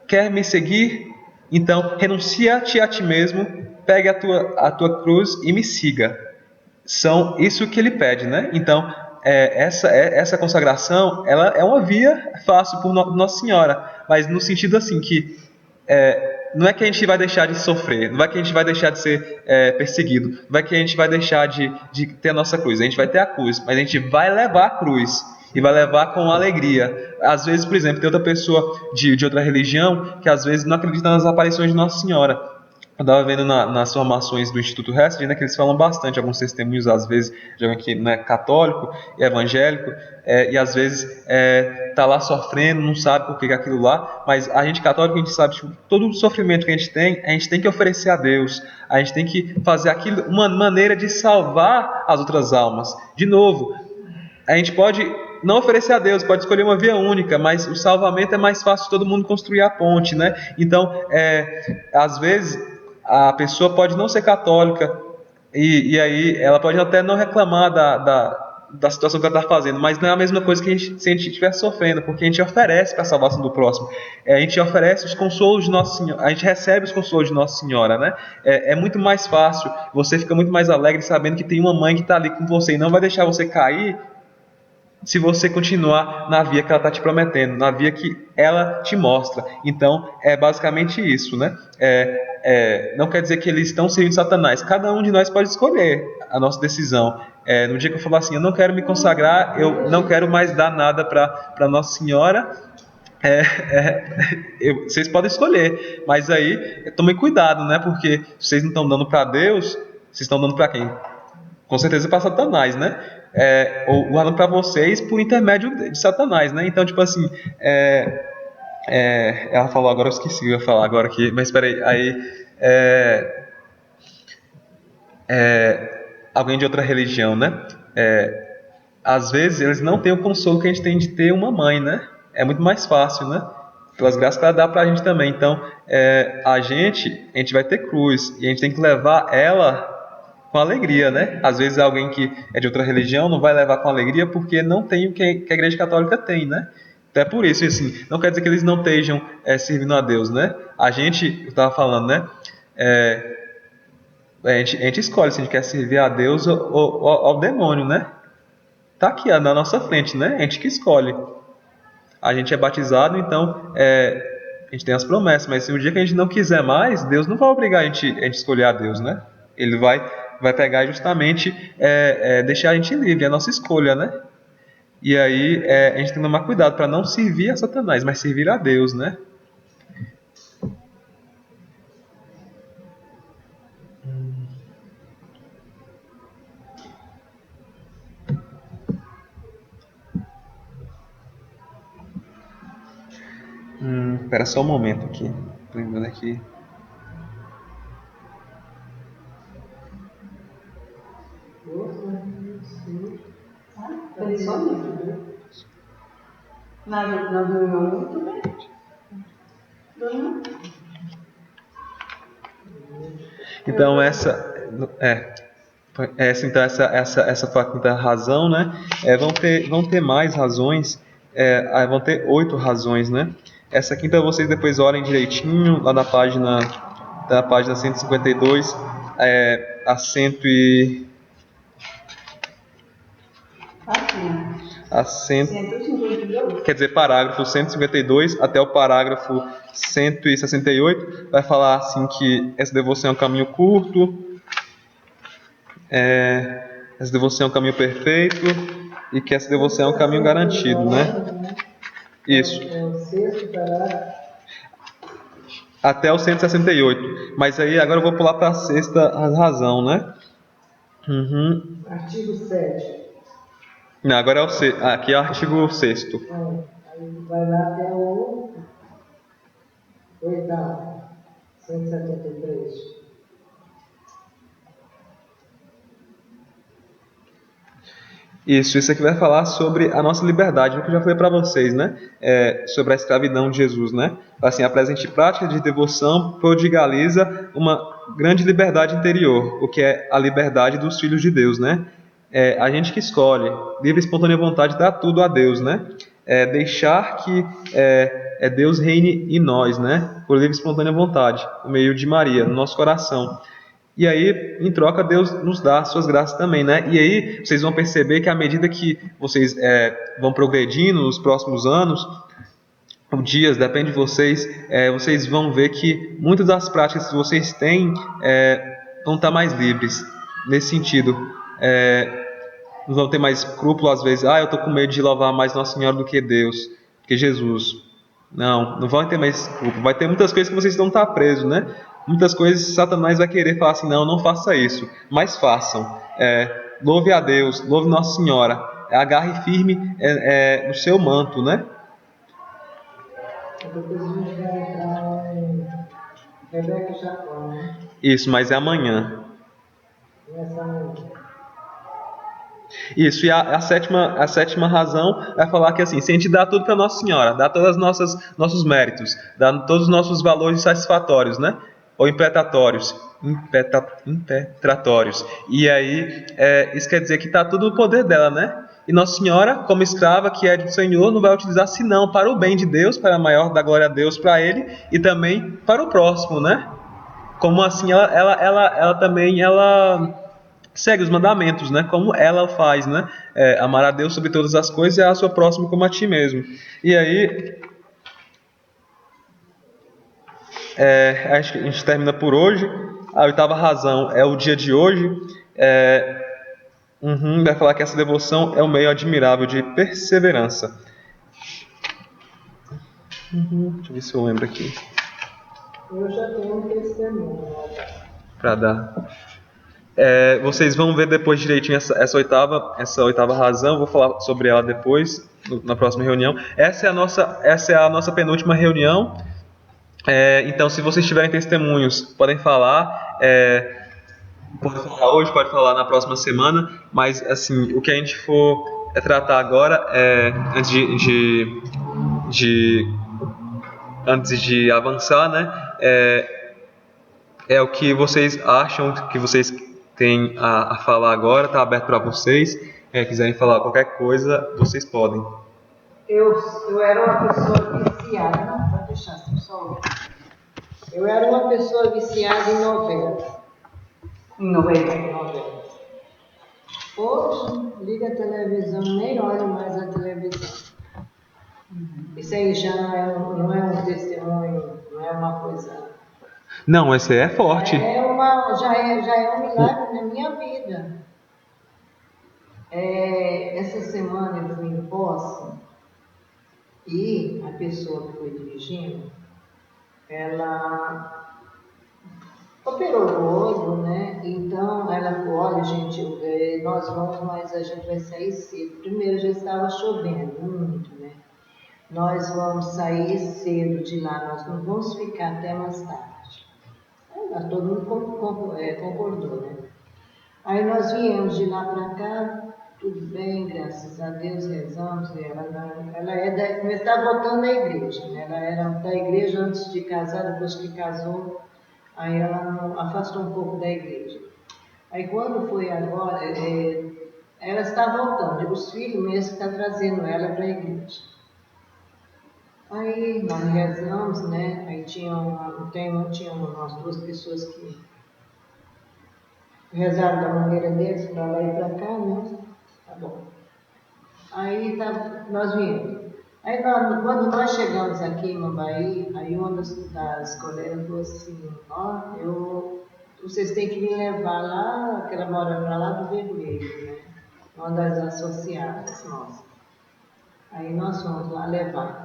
quer me seguir? Então renuncia-te a ti mesmo, pegue a tua cruz e me siga. São isso que ele pede, né? Então, essa consagração, ela é uma via fácil por Nossa Senhora, mas no sentido assim que não é que a gente vai deixar de sofrer, não é que a gente vai deixar de ser perseguido, não é que a gente vai deixar de ter a nossa cruz. A gente vai ter a cruz, mas a gente vai levar a cruz e vai levar com alegria. Às vezes, por exemplo, tem outra pessoa de outra religião que às vezes não acredita nas aparições de Nossa Senhora. Eu estava vendo nas formações do Instituto Hesed, né, que eles falam bastante, alguns testemunhos, às vezes, de alguém que não é católico e evangélico, e às vezes está lá sofrendo, não sabe por que é aquilo lá, mas a gente católico, a gente sabe que todo o sofrimento que a gente tem que oferecer a Deus, a gente tem que fazer aquilo uma maneira de salvar as outras almas. De novo, a gente pode não oferecer a Deus, pode escolher uma via única, mas o salvamento é mais fácil de todo mundo construir a ponte, né? Então, às vezes a pessoa pode não ser católica e aí ela pode até não reclamar da situação que ela está fazendo, mas não é a mesma coisa que se a gente estiver sofrendo, porque a gente oferece para a salvação do próximo, a gente oferece os consolos de Nossa Senhora, a gente recebe os consolos de Nossa Senhora, né? É muito mais fácil, você fica muito mais alegre sabendo que tem uma mãe que está ali com você e não vai deixar você cair se você continuar na via que ela está te prometendo, na via que ela te mostra. Então, é basicamente isso, né? Não quer dizer que eles estão servindo Satanás. Cada um de nós pode escolher a nossa decisão. No dia que eu falar assim, eu não quero me consagrar, eu não quero mais dar nada para Nossa Senhora, vocês podem escolher. Mas aí, tomem cuidado, né? Porque se vocês não estão dando para Deus, vocês estão dando para quem? Com certeza para Satanás, né? Ou guardando para vocês por intermédio de Satanás, né? Então, tipo assim, ela falou agora, eu esqueci o que eu ia falar agora aqui, mas espera aí, alguém de outra religião, né? Às vezes eles não têm o consolo que a gente tem de ter uma mãe, né? É muito mais fácil, né? Pelas graças que ela dá pra gente também. Então, a gente vai ter cruz e a gente tem que levar ela com alegria, né? Às vezes alguém que é de outra religião não vai levar com alegria porque não tem o que a Igreja Católica tem, né? Então é por isso, assim, não quer dizer que eles não estejam servindo a Deus, né? A gente, eu estava falando, né? A gente escolhe se a gente quer servir a Deus ou ao demônio, né? Tá aqui na nossa frente, né? A gente que escolhe. A gente é batizado, então a gente tem as promessas, mas se um dia que a gente não quiser mais, Deus não vai obrigar a gente escolher a Deus, né? Ele vai pegar e justamente deixar a gente livre, é a nossa escolha, né? E aí a gente tem que tomar cuidado para não servir a Satanás, mas servir a Deus, né? Espera só um momento aqui. Lembrando aqui. Nós dormimos muito bem. Então essa foi a quinta razão, né? Vão ter mais razões. Vão ter 8 razões, né? Essa quinta vocês depois olhem direitinho lá na página 152 a 100 e a 100, quer dizer, parágrafo 152 até o parágrafo 168 vai falar assim que essa devoção é um caminho curto, essa devoção é um caminho perfeito e que essa devoção é um caminho garantido, né? Isso. Até o 168. Mas aí agora eu vou pular para a sexta razão, né? Artigo 7. Não, agora é aqui é o artigo 6º. Aí vai lá até o 8º, 173. Isso aqui vai falar sobre a nossa liberdade, o que eu já falei para vocês, né? Sobre a escravidão de Jesus, né? Assim, a presente prática de devoção prodigaliza uma grande liberdade interior, o que é a liberdade dos filhos de Deus, né? a gente que escolhe, livre e espontânea vontade, dá tudo a Deus, né? Deixar que Deus reine em nós, né? Por livre e espontânea vontade, por meio de Maria, no nosso coração. E aí, em troca, Deus nos dá as suas graças também, né? E aí, vocês vão perceber que à medida que vocês vão progredindo nos próximos anos, dias, depende de vocês, vocês vão ver que muitas das práticas que vocês têm vão estar mais livres, nesse sentido. Não vão ter mais escrúpulo às vezes, eu estou com medo de louvar mais Nossa Senhora do que Deus, que Jesus. Não vão ter mais escrúpulo. Vai ter muitas coisas que vocês vão estar presos, né? Muitas coisas Satanás vai querer falar assim, não faça isso, mas façam. Louve a Deus, louve Nossa Senhora, agarre firme no seu manto, né? Depois a gente vai entrar em Rebeca e Jacó, né? Isso, mas é amanhã. Nessa manhã. Isso, e a sétima razão é falar que assim, se a gente dá tudo para Nossa Senhora, dá todos os nossos méritos, dá todos os nossos valores satisfatórios, né? Ou impetratórios. E aí, isso quer dizer que está tudo no poder dela, né? E Nossa Senhora, como escrava que é do Senhor, não vai utilizar senão para o bem de Deus, para a maior da glória a Deus para Ele e também para o próximo, né? Como assim, ela também segue os mandamentos, né? Como ela faz, né? Amar a Deus sobre todas as coisas e a sua próxima como a ti mesmo. E aí, acho que a gente termina por hoje. A 8ª razão é o dia de hoje. Vai falar que essa devoção é um meio admirável de perseverança. Deixa eu ver se eu lembro aqui. Eu já tenho um testemunho. Para dar. Vocês vão ver depois direitinho essa oitava razão. Vou falar sobre ela depois, na próxima reunião. Essa é a nossa penúltima reunião. Então, se vocês tiverem testemunhos, podem falar. Pode falar hoje, pode falar na próxima semana. Mas, assim, o que a gente for tratar agora, antes de avançar, né? É o que vocês acham, que vocês têm a falar agora. Está aberto para vocês. Quiserem falar qualquer coisa, vocês podem. Eu era uma pessoa viciada. Não, pode deixar, só. Eu era uma pessoa viciada em novelas. Em novela. Hoje, liga a televisão, nem olho mais a televisão. Isso aí já não é um testemunho, não é uma coisa. Não, esse é forte. Já é um milagre na minha vida. Essa semana eu fui em Posse e a pessoa que foi dirigindo, ela operou o olho, né? Então ela falou, olha gente, nós vamos, mas a gente vai sair cedo. Primeiro já estava chovendo muito, né? Nós vamos sair cedo de lá, nós não vamos ficar até mais tarde. Aí todo mundo concordou, né? Aí nós viemos de lá para cá, tudo bem, graças a Deus, rezamos. Ela está voltando da igreja, né? Ela era da igreja antes de casar, depois que casou, aí ela afastou um pouco da igreja. Aí quando foi agora, ela está voltando, os filhos mesmo estão trazendo ela para a igreja. Aí nós rezamos, né? Aí tinha umas 2 pessoas que rezaram da maneira deles, para lá e para cá, né? Tá bom. Aí nós viemos. Aí quando nós chegamos aqui em Mambaí, aí uma das colegas falou assim, vocês têm que me levar lá, que ela mora para lá do Vermelho, né? Uma das associadas nossas. Aí nós fomos lá levar.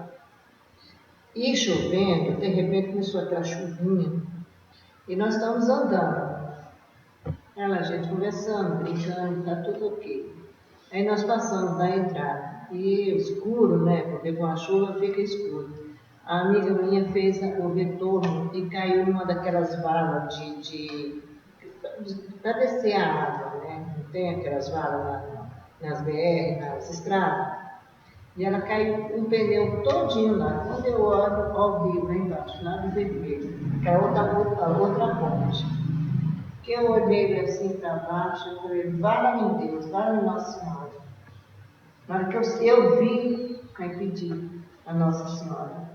E chovendo, de repente começou aquela chuvinha, e nós estamos andando. A gente conversando, brincando, tá tudo ok. Aí nós passamos da entrada, e escuro, né, porque com a chuva fica escuro. A amiga minha fez o retorno e caiu numa daquelas valas para descer a água, né? Não tem aquelas valas nas BR, nas estradas? E ela caiu um pneu todinho lá. Quando eu olho ao vivo lá embaixo, lá do Vermelho, que é a outra ponte. que eu olhei assim para baixo, eu falei, vale Deus, vale Nossa Senhora. Na hora que eu vi, aí pedi a Nossa Senhora.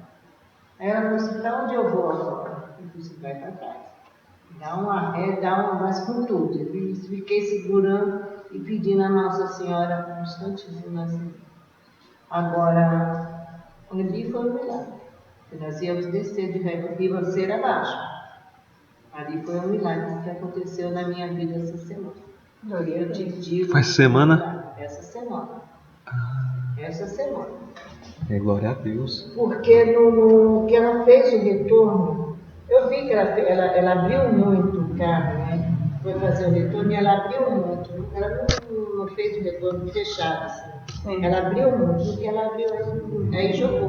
Aí ela falou assim, para onde eu vou agora? Eu falei assim, vai para trás. Dá uma ré, mas com tudo. Eu fiquei segurando e pedindo a Nossa Senhora um instantezinho assim. Agora, ali foi um milagre. Nós íamos descer de Ribanceira abaixo. Ali foi um milagre que aconteceu na minha vida essa semana. Eu te digo. Foi semana? Essa semana. Essa semana. Glória a Deus. Porque no que ela fez o retorno, eu vi que ela abriu muito o carro, né? Foi fazer o retorno e ela abriu muito. Ela não fez o retorno fechado, assim. Sim. Ela abriu muito, porque ela abriu aí jogou.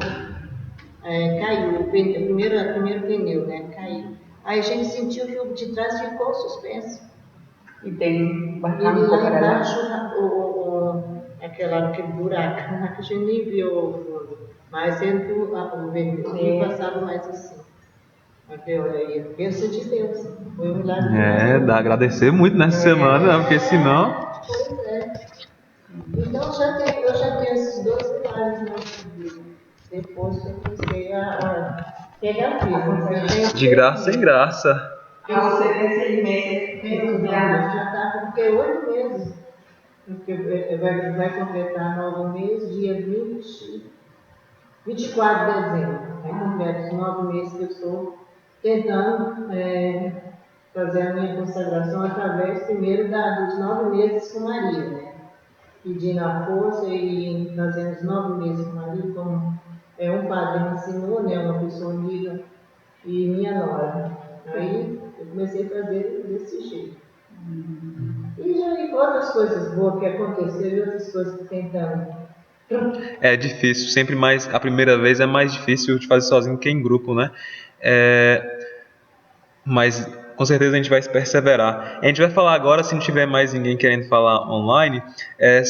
Caiu, o primeiro pneu, né? Caiu. Aí a gente sentiu que o de trás ficou suspenso. E tem bastante lá embaixo, aquele buraco, que a gente nem viu o fundo. Mas entrou o vermelho e passava mais assim. Até olha aí, bênção de Deus. Foi um milagre. Dá a agradecer muito nessa semana, porque senão. Pois é. Então eu já tenho esses 2 milagres na vida. Depois que eu comecei a pegar firme. De graça em graça. Você tem 6 meses. Já está, porque 8 meses. Porque vai completar 9 meses, dia 24 de dezembro. Vai completar os 9 meses que eu estou tentando fazer a minha consagração através, primeiro, dos 9 meses com Maria, né? Pedindo a força e fazendo os 9 meses com Maria, como um padre me ensinou, né? Uma pessoa amiga e minha nora. Aí eu comecei a fazer desse jeito. E já vi outras coisas boas que aconteceram e outras coisas que tentamos. É difícil, sempre mais. A primeira vez é mais difícil de fazer sozinho que em grupo, né? Mas com certeza a gente vai perseverar. A gente vai falar agora, se não tiver mais ninguém querendo falar online,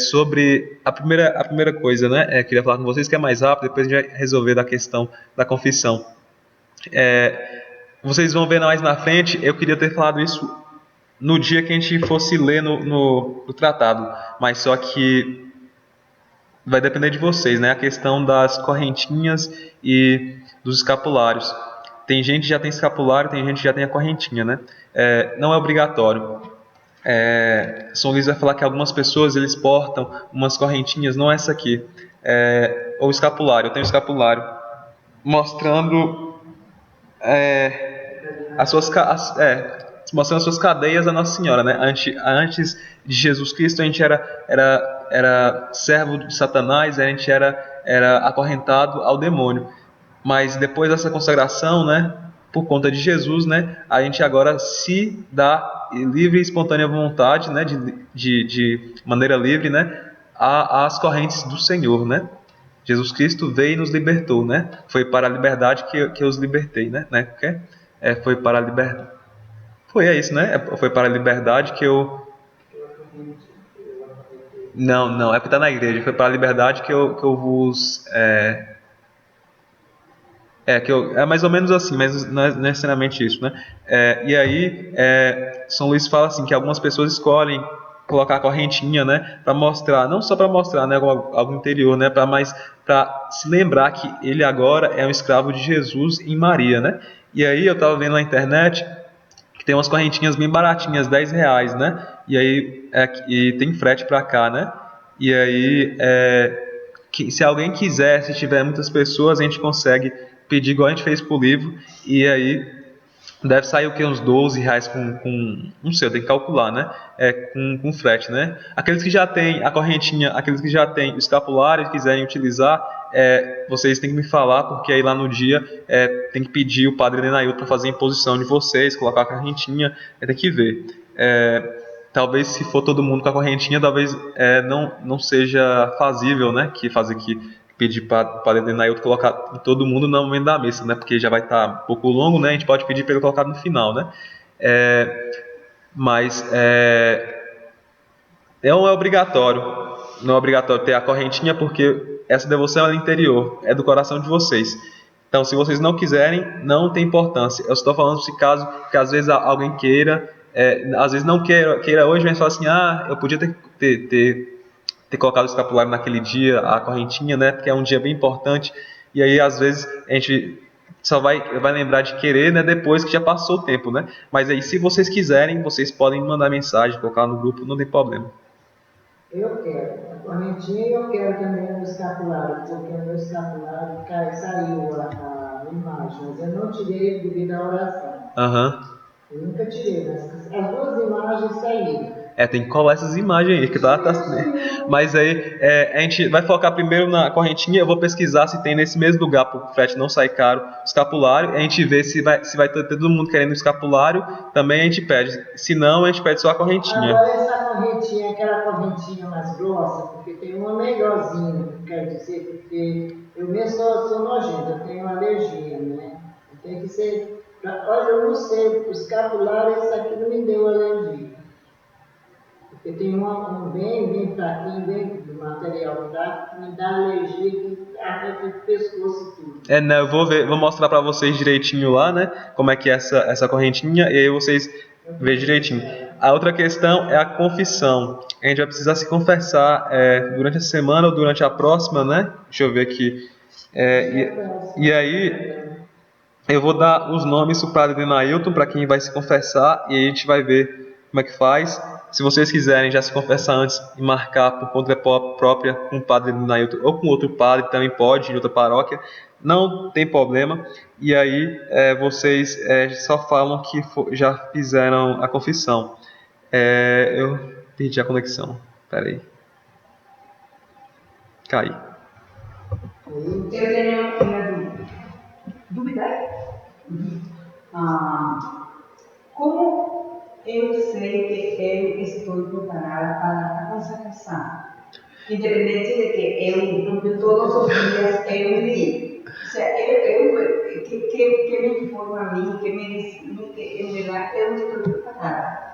sobre a primeira coisa, né? Queria falar com vocês que é mais rápido, depois a gente vai resolver da questão da confissão. Vocês vão ver mais na frente, eu queria ter falado isso no dia que a gente fosse ler no tratado, mas só que vai depender de vocês, né? A questão das correntinhas e dos escapulários. Tem gente que já tem escapulário, tem gente que já tem a correntinha, né? Não é obrigatório. São Luís vai falar que algumas pessoas eles portam umas correntinhas, não essa aqui. Ou escapulário, eu tenho escapulário mostrando mostrando as suas cadeias a Nossa Senhora, né? Antes de Jesus Cristo a gente era servo de Satanás, a gente era acorrentado ao demônio. Mas depois dessa consagração, né, por conta de Jesus, né, a gente agora se dá livre e espontânea vontade, né, de maneira livre, né, às correntes do Senhor, né. Jesus Cristo veio e nos libertou, né. Foi para a liberdade que eu os libertei, né. Foi para a liberdade. É isso, né. Foi para a liberdade que eu. Não, é porque está na igreja. Foi para a liberdade que eu vos. É mais ou menos assim, mas não é necessariamente isso, né? E aí, São Luís fala assim, que algumas pessoas escolhem colocar a correntinha, né? Para mostrar, não só para mostrar, né, algo interior, né? Mas para se lembrar que ele agora é um escravo de Jesus em Maria, né? E aí eu estava vendo na internet que tem umas correntinhas bem baratinhas, R$10, né? E aí e tem frete para cá, né? E aí, se alguém quiser, se tiver muitas pessoas, a gente consegue pedir igual a gente fez pro livro, e aí deve sair o que? Uns R$12 com não sei, eu tenho que calcular, né? Com frete, né? Aqueles que já têm a correntinha, aqueles que já têm o escapulário e quiserem utilizar, vocês têm que me falar, porque aí lá no dia tem que pedir o padre Denailton para fazer a imposição de vocês, colocar a correntinha, tem que ver. Talvez se for todo mundo com a correntinha, talvez não seja fazível, né? Pedir para o padre Denailton colocar todo mundo no momento da missa, né? Porque já vai estar um pouco longo, né? A gente pode pedir para ele colocar no final, né? Mas não é obrigatório. Não é obrigatório ter a correntinha, porque essa devoção é interior, é do coração de vocês. Então, se vocês não quiserem, não tem importância. Eu estou falando se caso que às vezes alguém queira às vezes não queira hoje, mas fala assim, eu podia ter colocado o escapulário naquele dia, a correntinha, né? Porque é um dia bem importante. E aí, às vezes, a gente só vai lembrar de querer, né? Depois que já passou o tempo, né? Mas aí, se vocês quiserem, vocês podem mandar mensagem, colocar no grupo, não tem problema. Eu quero a correntinha e eu quero também o escapulário, porque o meu escapulário saiu a imagem, mas eu não tirei devido à oração. Eu nunca tirei, mas as duas imagens saíram. Tem que colar essas imagens aí, que mas aí a gente vai focar primeiro na correntinha. Eu vou pesquisar se tem nesse mesmo lugar, para o frete não sair caro, escapulário. A gente vê se vai ter todo mundo querendo escapulário, também a gente pede. Se não, a gente pede só a correntinha. Agora essa correntinha, aquela correntinha mais grossa, porque tem uma melhorzinha, quer dizer, porque eu mesmo sou nojento, eu tenho alergia, né? Tem que ser, olha, eu não sei, o escapulário, esse aqui não me deu alergia. Porque tem um bem fraquinho, bem do material fraco, que me dá alergia, que arranca o pescoço e tudo. Não, eu vou mostrar pra vocês direitinho lá, né? Como é que é essa correntinha, e aí vocês vejam direitinho. A outra questão é a confissão. A gente vai precisar se confessar durante a semana ou durante a próxima, né? Deixa eu ver aqui. E aí, eu vou dar os nomes do padre Denailton para quem vai se confessar, e aí a gente vai ver como é que faz. Se vocês quiserem já se confessar antes e marcar por conta própria com o padre Denailton ou com outro padre, também pode, em outra paróquia, não tem problema. E aí vocês só falam que já fizeram a confissão. Eu perdi a conexão, peraí. Cai. Eu tenho uma dúvida. Como eu sei que eu estou preparada para a consagração? Independente de que eu, todos os dias, eu li. Ou seja, que me informa a mim, que me diz que em verdade eu estou preparada.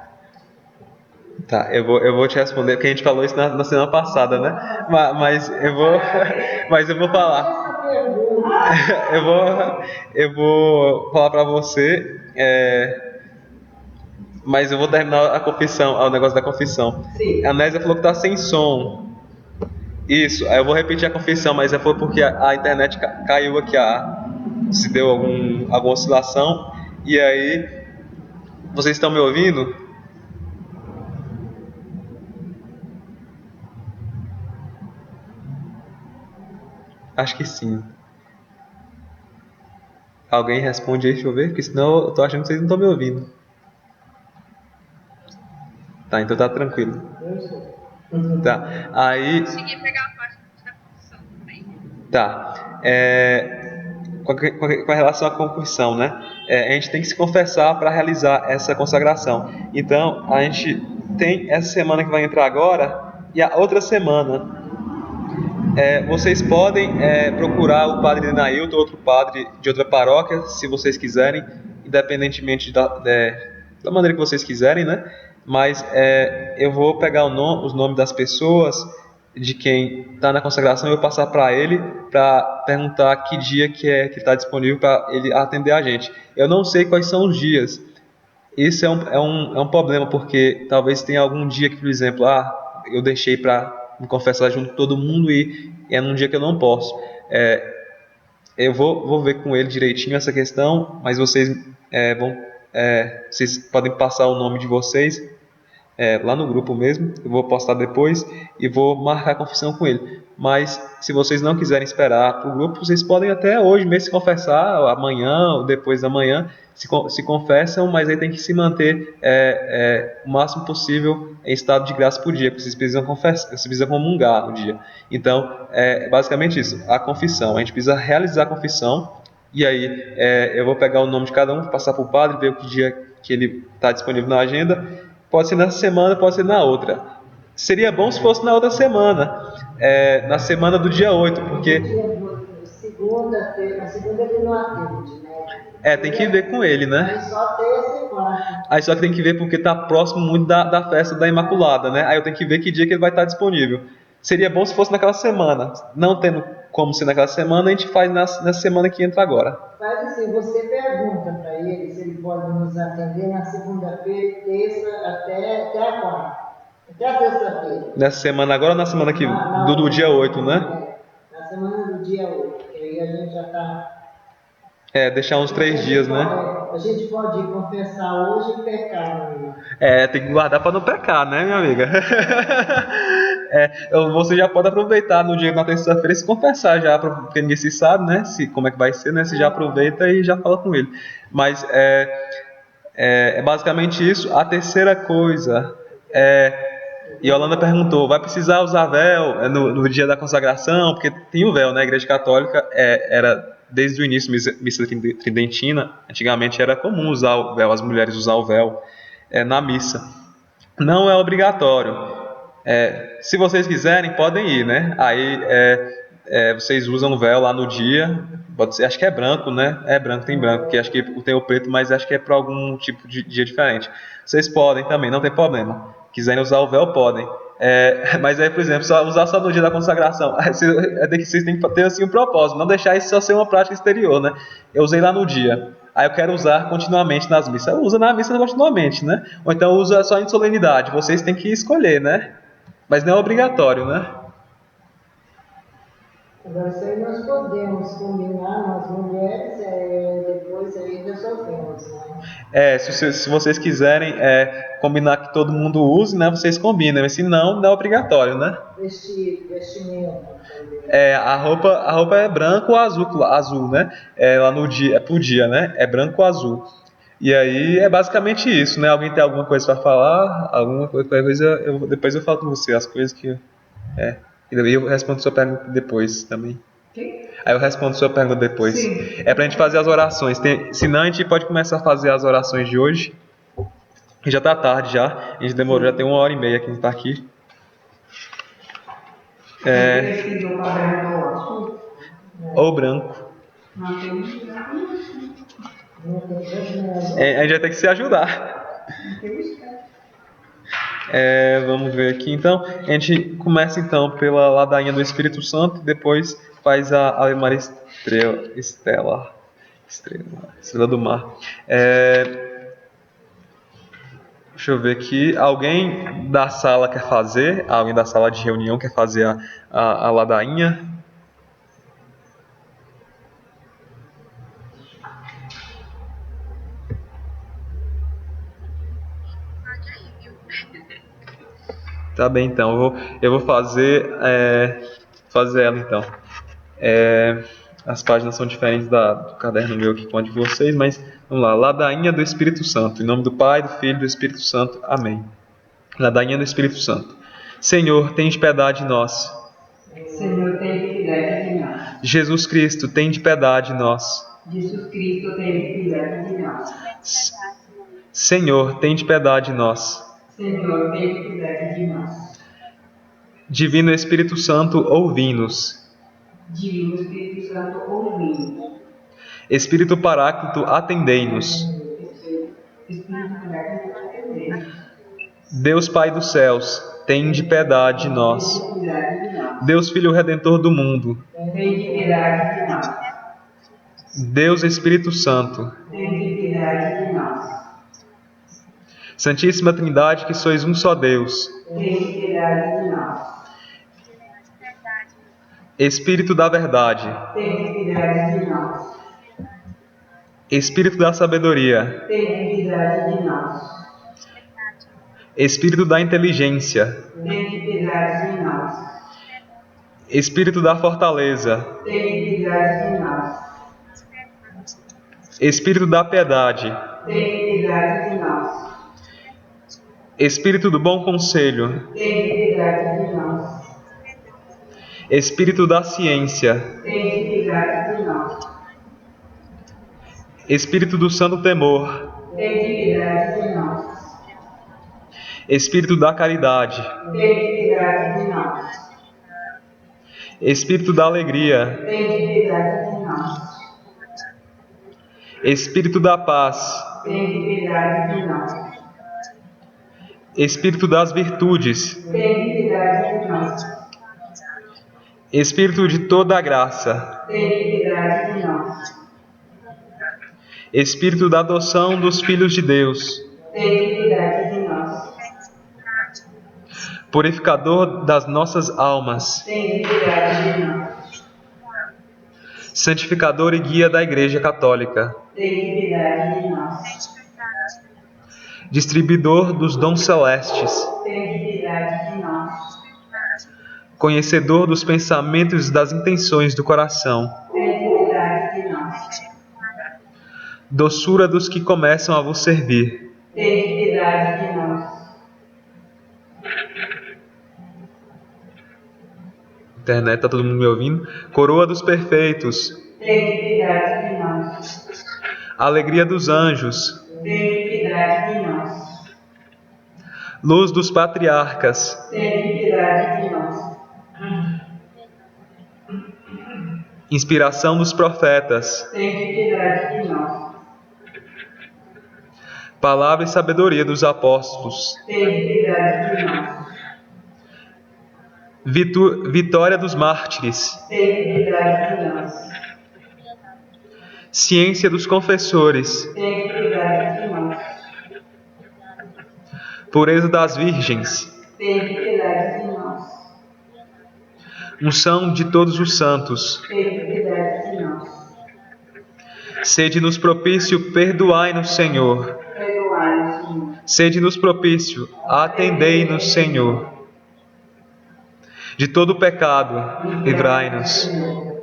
Tá, eu vou te responder, porque a gente falou isso na semana passada, né? Mas eu vou falar. Eu vou falar pra você, mas eu vou terminar a confissão, o negócio da confissão. Sim. A Nésia falou que tá sem som. Isso, aí eu vou repetir a confissão, mas foi porque a internet caiu aqui, se deu alguma oscilação. E aí, vocês estão me ouvindo? Acho que sim. Alguém responde aí, deixa eu ver, porque senão eu tô achando que vocês não estão me ouvindo. Tá, então tá tranquilo. Tá, aí... Consegui pegar a parte da confissão também. Tá, com relação à confissão, né? A gente tem que se confessar para realizar essa consagração. Então, a gente tem essa semana que vai entrar agora e a outra semana. Vocês podem procurar o padre Denailton, outro padre de outra paróquia, se vocês quiserem, independentemente da maneira que vocês quiserem, né? Mas eu vou pegar os nomes das pessoas, de quem está na consagração, e eu vou passar para ele para perguntar que dia que está disponível para ele atender a gente. Eu não sei quais são os dias. Isso é um problema, porque talvez tenha algum dia que, por exemplo, eu deixei para me confessar junto com todo mundo e é num dia que eu não posso. Eu vou ver com ele direitinho essa questão, mas vocês vocês podem passar o nome de vocês lá no grupo mesmo. Eu vou postar depois e vou marcar a confissão com ele. Mas se vocês não quiserem esperar para o grupo, vocês podem até hoje mesmo se confessar, amanhã ou depois da manhã se confessam, mas aí tem que se manter o máximo possível em estado de graça por dia, porque vocês precisam confessar, vocês precisam comungar no dia. Então, basicamente isso, a confissão. A gente precisa realizar a confissão, e aí eu vou pegar o nome de cada um, passar para o padre, ver o que dia que ele está disponível na agenda. Pode ser nessa semana, pode ser na outra. Seria bom se fosse na outra semana, na semana do dia 8, porque... Segunda-feira, na segunda ele não atende, né? Tem que ver com ele, né? Aí só terça e quarta. Aí só que tem que ver porque está próximo muito da festa da Imaculada, né? Aí eu tenho que ver que dia que ele vai estar disponível. Seria bom se fosse naquela semana. Não tendo como se naquela semana, a gente faz nessa semana que entra agora. Faz assim, você pergunta para ele se ele pode nos atender na segunda-feira, terça, até a quarta. Até a terça-feira. Nessa semana agora ou na semana que do dia 8, né? Na semana do dia 8, que aí a gente já está... Deixar uns 3 dias, né? A gente pode confessar hoje e pecar, né? Tem que guardar para não pecar, né, minha amiga? Você já pode aproveitar no dia na terça-feira e se confessar já, porque ninguém se sabe, né? Como é que vai ser, né? Você já aproveita e já fala com ele. Mas é basicamente isso. A terceira coisa e a Yolanda perguntou, vai precisar usar véu no dia da consagração? Porque tem o véu, né? A Igreja Católica era, desde o início, missa tridentina, antigamente era comum usar o véu, as mulheres usar o véu na missa. Não é obrigatório. Se vocês quiserem, podem ir, né? Aí vocês usam o véu lá no dia. Pode ser, acho que é branco, né? É branco, tem branco, que acho que tem o preto, mas acho que é para algum tipo de dia diferente. Vocês podem também, não tem problema. Quiserem usar o véu, podem. Mas aí, por exemplo, usar só no dia da consagração. Vocês têm que ter assim um propósito, não deixar isso só ser uma prática exterior, né? Eu usei lá no dia. Aí eu quero usar continuamente nas missas. Usa na missa continuamente, né? Ou então usa só em solenidade. Vocês têm que escolher, né? Mas não é obrigatório, né? Agora, isso aí nós podemos combinar, nós mulheres, depois aí resolvemos, né? Se vocês quiserem combinar que todo mundo use, né? Vocês combinam. Mas se não, não é obrigatório, né? Vestimento. A roupa é branco ou azul, né? Lá no dia, pro dia, né? É branco ou azul. E aí é basicamente isso, né? Alguém tem alguma coisa para falar? Alguma coisa, depois eu falo com você as coisas que... E daí eu respondo sua pergunta depois também. Aí eu respondo sua pergunta depois. Sim. Pra gente fazer as orações. Senão a gente pode começar a fazer as orações de hoje. Já tá tarde já. A gente demorou, já tem 1h30 que a gente tá aqui. Ou branco. A gente vai ter que se ajudar. Vamos ver aqui então. A gente começa então pela ladainha do Espírito Santo, depois faz a Ave Maria Estrela do Mar. Deixa eu ver aqui. Alguém da sala quer fazer? Alguém da sala de reunião quer fazer a ladainha? Tá bem, então. Eu vou fazer ela, então. As páginas são diferentes do caderno meu aqui com a de vocês, mas vamos lá. Ladainha do Espírito Santo. Em nome do Pai, do Filho e do Espírito Santo. Amém. Ladainha do Espírito Santo. Senhor, tende piedade de nós. Senhor, tende piedade de nós. Jesus Cristo, tende piedade de nós. Jesus Cristo, tende piedade de nós. Senhor, tende piedade de nós. Senhor, tende piedade de nós. Divino Espírito Santo, ouvi-nos. Divino Espírito Santo, ouvi-nos. Espírito Paráclito, atendei-nos. Espírito Paráclito, atendei-nos. Deus Pai dos céus, tende piedade de nós. Tende piedade de nós. Deus Filho Redentor do mundo. Tende piedade de nós. Deus Espírito Santo. Tende piedade de nós. Santíssima Trindade, que sois um só Deus. Tende piedade de nós. Espírito da verdade. Tende piedade de nós. Espírito da sabedoria. Tende piedade de nós. Espírito da inteligência. Tende piedade de nós. Espírito da fortaleza. Tende piedade de nós. Espírito da piedade. Tende piedade de nós. Espírito do bom conselho. Tende piedade de nós. Espírito da ciência. Tende piedade de nós. Espírito do santo temor. Tende piedade de nós. Espírito da caridade. Tende piedade de nós. Espírito da alegria. Tende piedade de nós. Espírito da paz. Tende piedade de nós. Espírito das virtudes. Tende piedade de nós. Espírito de toda a graça, tem piedade de nós. Espírito da adoção dos filhos de Deus, Tem piedade de nós. purificador das nossas almas, Tem piedade de nós. santificador e guia da Igreja Católica, Tem piedade de nós. distribuidor dos dons celestes, Tem piedade de nós. conhecedor dos pensamentos e das intenções do coração, Tem piedade de nós. doçura dos que começam a vos servir, Tem piedade de nós. internet, tá todo mundo me ouvindo? Coroa dos perfeitos, Tem piedade de nós. alegria dos anjos, Tem piedade de nós. luz dos patriarcas, Tem piedade de nós. inspiração dos profetas, Tem piedade de nós. palavra e sabedoria dos apóstolos, Tem piedade de nós. vitória dos mártires, Tem piedade de nós. ciência dos confessores, Tem piedade de nós. pureza das virgens, Tem piedade de nós. unção de todos os santos, Tem piedade de nós. sede-nos propício, perdoai-nos, Senhor. Perdoai-nos, Senhor. Sede-nos propício, atendei-nos, Senhor. De todo pecado, livrai-nos. Senhor.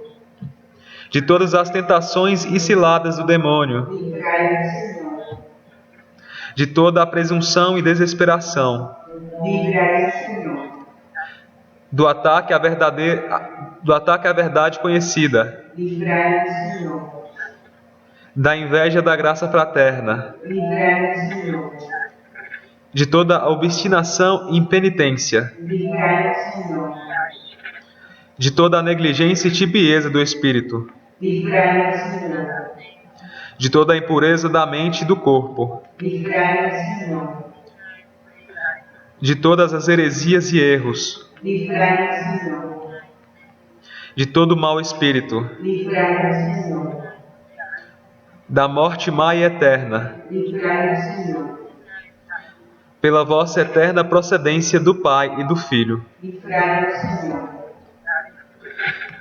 De todas as tentações e ciladas do demônio. Livrai-nos, Senhor. De toda a presunção e desesperação. Livrai-nos, Senhor. Do ataque à verdade conhecida. Livrai-nos, Senhor. Da inveja da graça fraterna. Livrai-nos, Senhor. De toda a obstinação e impenitência. Livrai-nos, Senhor. De toda a negligência e tibieza do espírito. Livrai-nos, Senhor. De toda a impureza da mente e do corpo. Livrai-nos, Senhor. De todas as heresias e erros. Livrai-nos, Senhor. De todo mau espírito. Livrai-nos, Senhor. Da morte má e eterna. Livrai-nos, Senhor. Pela vossa eterna procedência do Pai e do Filho. Livrai-nos, Senhor.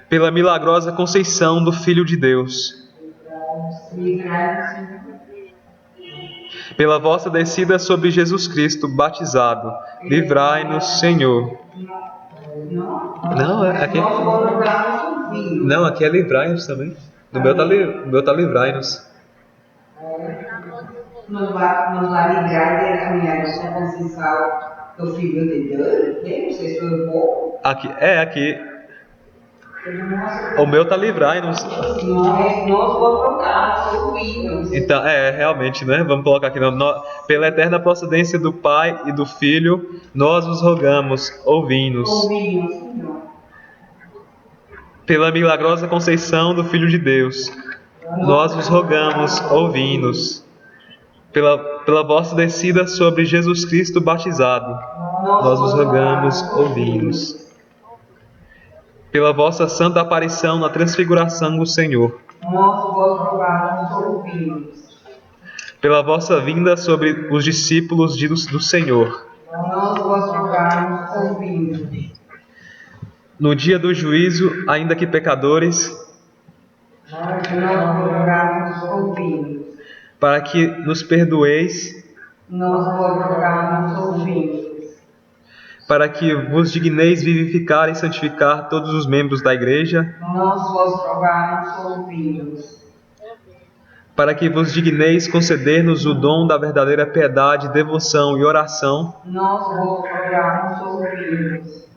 Pela milagrosa conceição do Filho de Deus. Livrai-nos, Senhor. Pela vossa descida sobre Jesus Cristo batizado. Livrai-nos, Senhor. Não, aqui. Nós colocamos o vinho. Não, aqui é livrai-nos também. No meu tá livrai-nos. Nos vai livrar da minha conceição do Filho de Deus. Não sei se foi bom. Aqui. O meu tá livrai-nos. Nós colocamos o vinho. Então, realmente, né? Vamos colocar aqui. Pela eterna procedência do Pai e do Filho, nós os rogamos, ouvi-nos. Ouvimos, Senhor. Pela milagrosa conceição do Filho de Deus, nós os rogamos, ouvi-nos. Pela vossa descida sobre Jesus Cristo batizado, nós os rogamos, ouvi-nos. Pela vossa santa aparição na transfiguração do Senhor, Nós vos rogamos, ouvimos. pela vossa vinda sobre os discípulos do Senhor, Nós vos rogamos, ouvimos. no dia do juízo, ainda que pecadores, Nós vos rogamos, ouvimos. para que nos perdoeis, Nós vos rogamos, ouvimos. para que vos digneis vivificar e santificar todos os membros da Igreja, Nós vos rogamos, ouvimos. para que vos digneis conceder-nos o dom da verdadeira piedade, devoção e oração, Nós vos rogamos, ouvimos.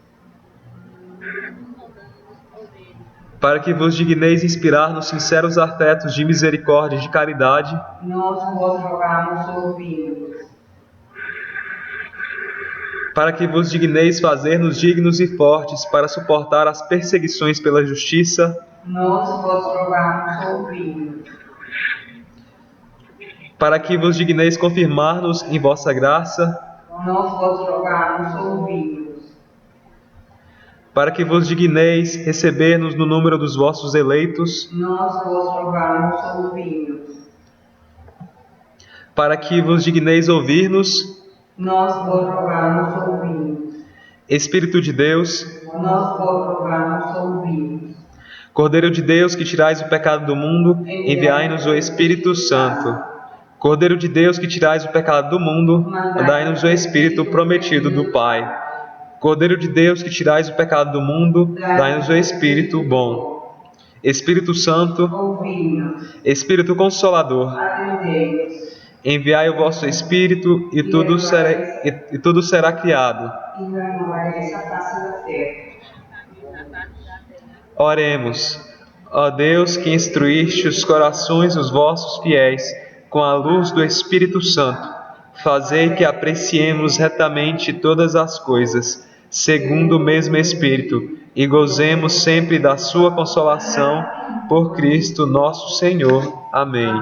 para que vos digneis inspirar-nos sinceros afetos de misericórdia e de caridade, Nós vos rogamos, ouvimos. para que vos digneis fazer-nos dignos e fortes para suportar as perseguições pela justiça, Nós vos rogamos, ouvimos. para que vos digneis confirmar-nos em vossa graça, Nós vos rogamos, ouvimos. para que vos digneis receber-nos no número dos vossos eleitos, nós vos rogamos, ouvimos. Para que vos digneis ouvir-nos, Nós vos rogamos, ouvimos. Espírito de Deus, Nós vos rogamos, ouvimos. Cordeiro de Deus, que tirais o pecado do mundo, enviai-nos o Espírito Santo. Cordeiro de Deus, que tirais o pecado do mundo, dai-nos o Espírito prometido do Pai. Cordeiro de Deus, que tirais o pecado do mundo, dai-nos o Espírito bom. Espírito Santo, Ouvimos. Espírito Consolador, Atendei-nos. enviai o vosso Espírito e tudo será criado. E renovareis a face da terra. Oremos. Ó Deus, que instruíste os corações dos vossos fiéis com a luz do Espírito Santo, fazei que apreciemos retamente todas as coisas, segundo o mesmo Espírito, e gozemos sempre da sua consolação, por Cristo nosso Senhor. Amém.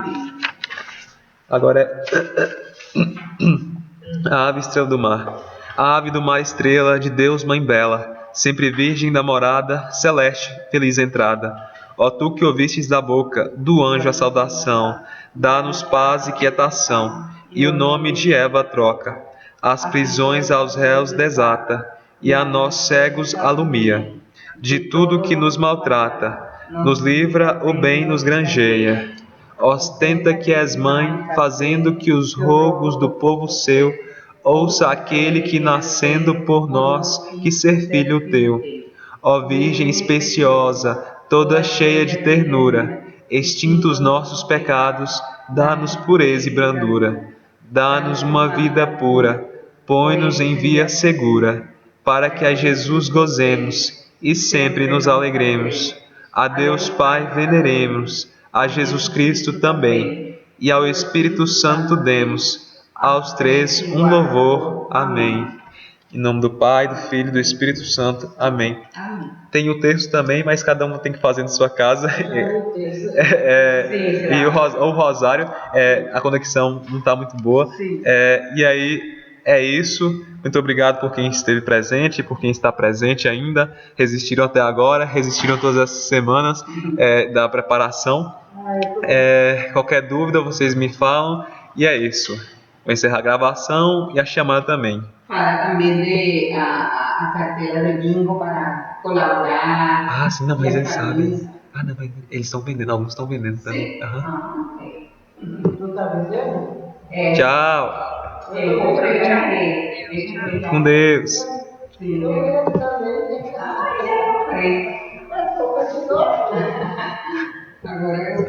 Agora a ave estrela do mar. A ave do mar, estrela de Deus, mãe bela, sempre virgem da morada celeste, feliz entrada. Ó tu que ouvistes da boca do anjo a saudação, dá-nos paz e quietação, e o nome de Eva troca. As prisões aos réus desata, e a nós cegos alumia. De tudo que nos maltrata, nos livra, o bem nos granjeia. Ostenta que és mãe, fazendo que os rogos do povo seu ouça aquele que, nascendo por nós, quis ser filho teu. Ó Virgem especiosa, toda cheia de ternura, extintos nossos pecados, dá-nos pureza e brandura. Dá-nos uma vida pura, põe-nos em via segura, para que a Jesus gozemos e sempre nos alegremos. A Deus Pai veneremos, a Jesus Cristo também, e ao Espírito Santo demos, aos três um louvor. Amém. Em nome do Pai, do Filho e do Espírito Santo. Amém. Amém. Tem o texto também, mas cada um tem que fazer na sua casa. E o rosário, a conexão não está muito boa. E aí é isso. Muito obrigado por quem esteve presente, por quem está presente ainda. Resistiram até agora, resistiram todas essas semanas da preparação. Qualquer dúvida vocês me falam. E é isso. Vou encerrar a gravação e a chamada também. Para também a carteira de bingo para colaborar. Ah, sim, não, mas eles sabem. Ah, não, mas eles estão vendendo, alguns estão vendendo também. Ok. Tu tá vendendo? Tchau. Eu comprei para ele. Com Deus. Sim. Eu também. Agora eu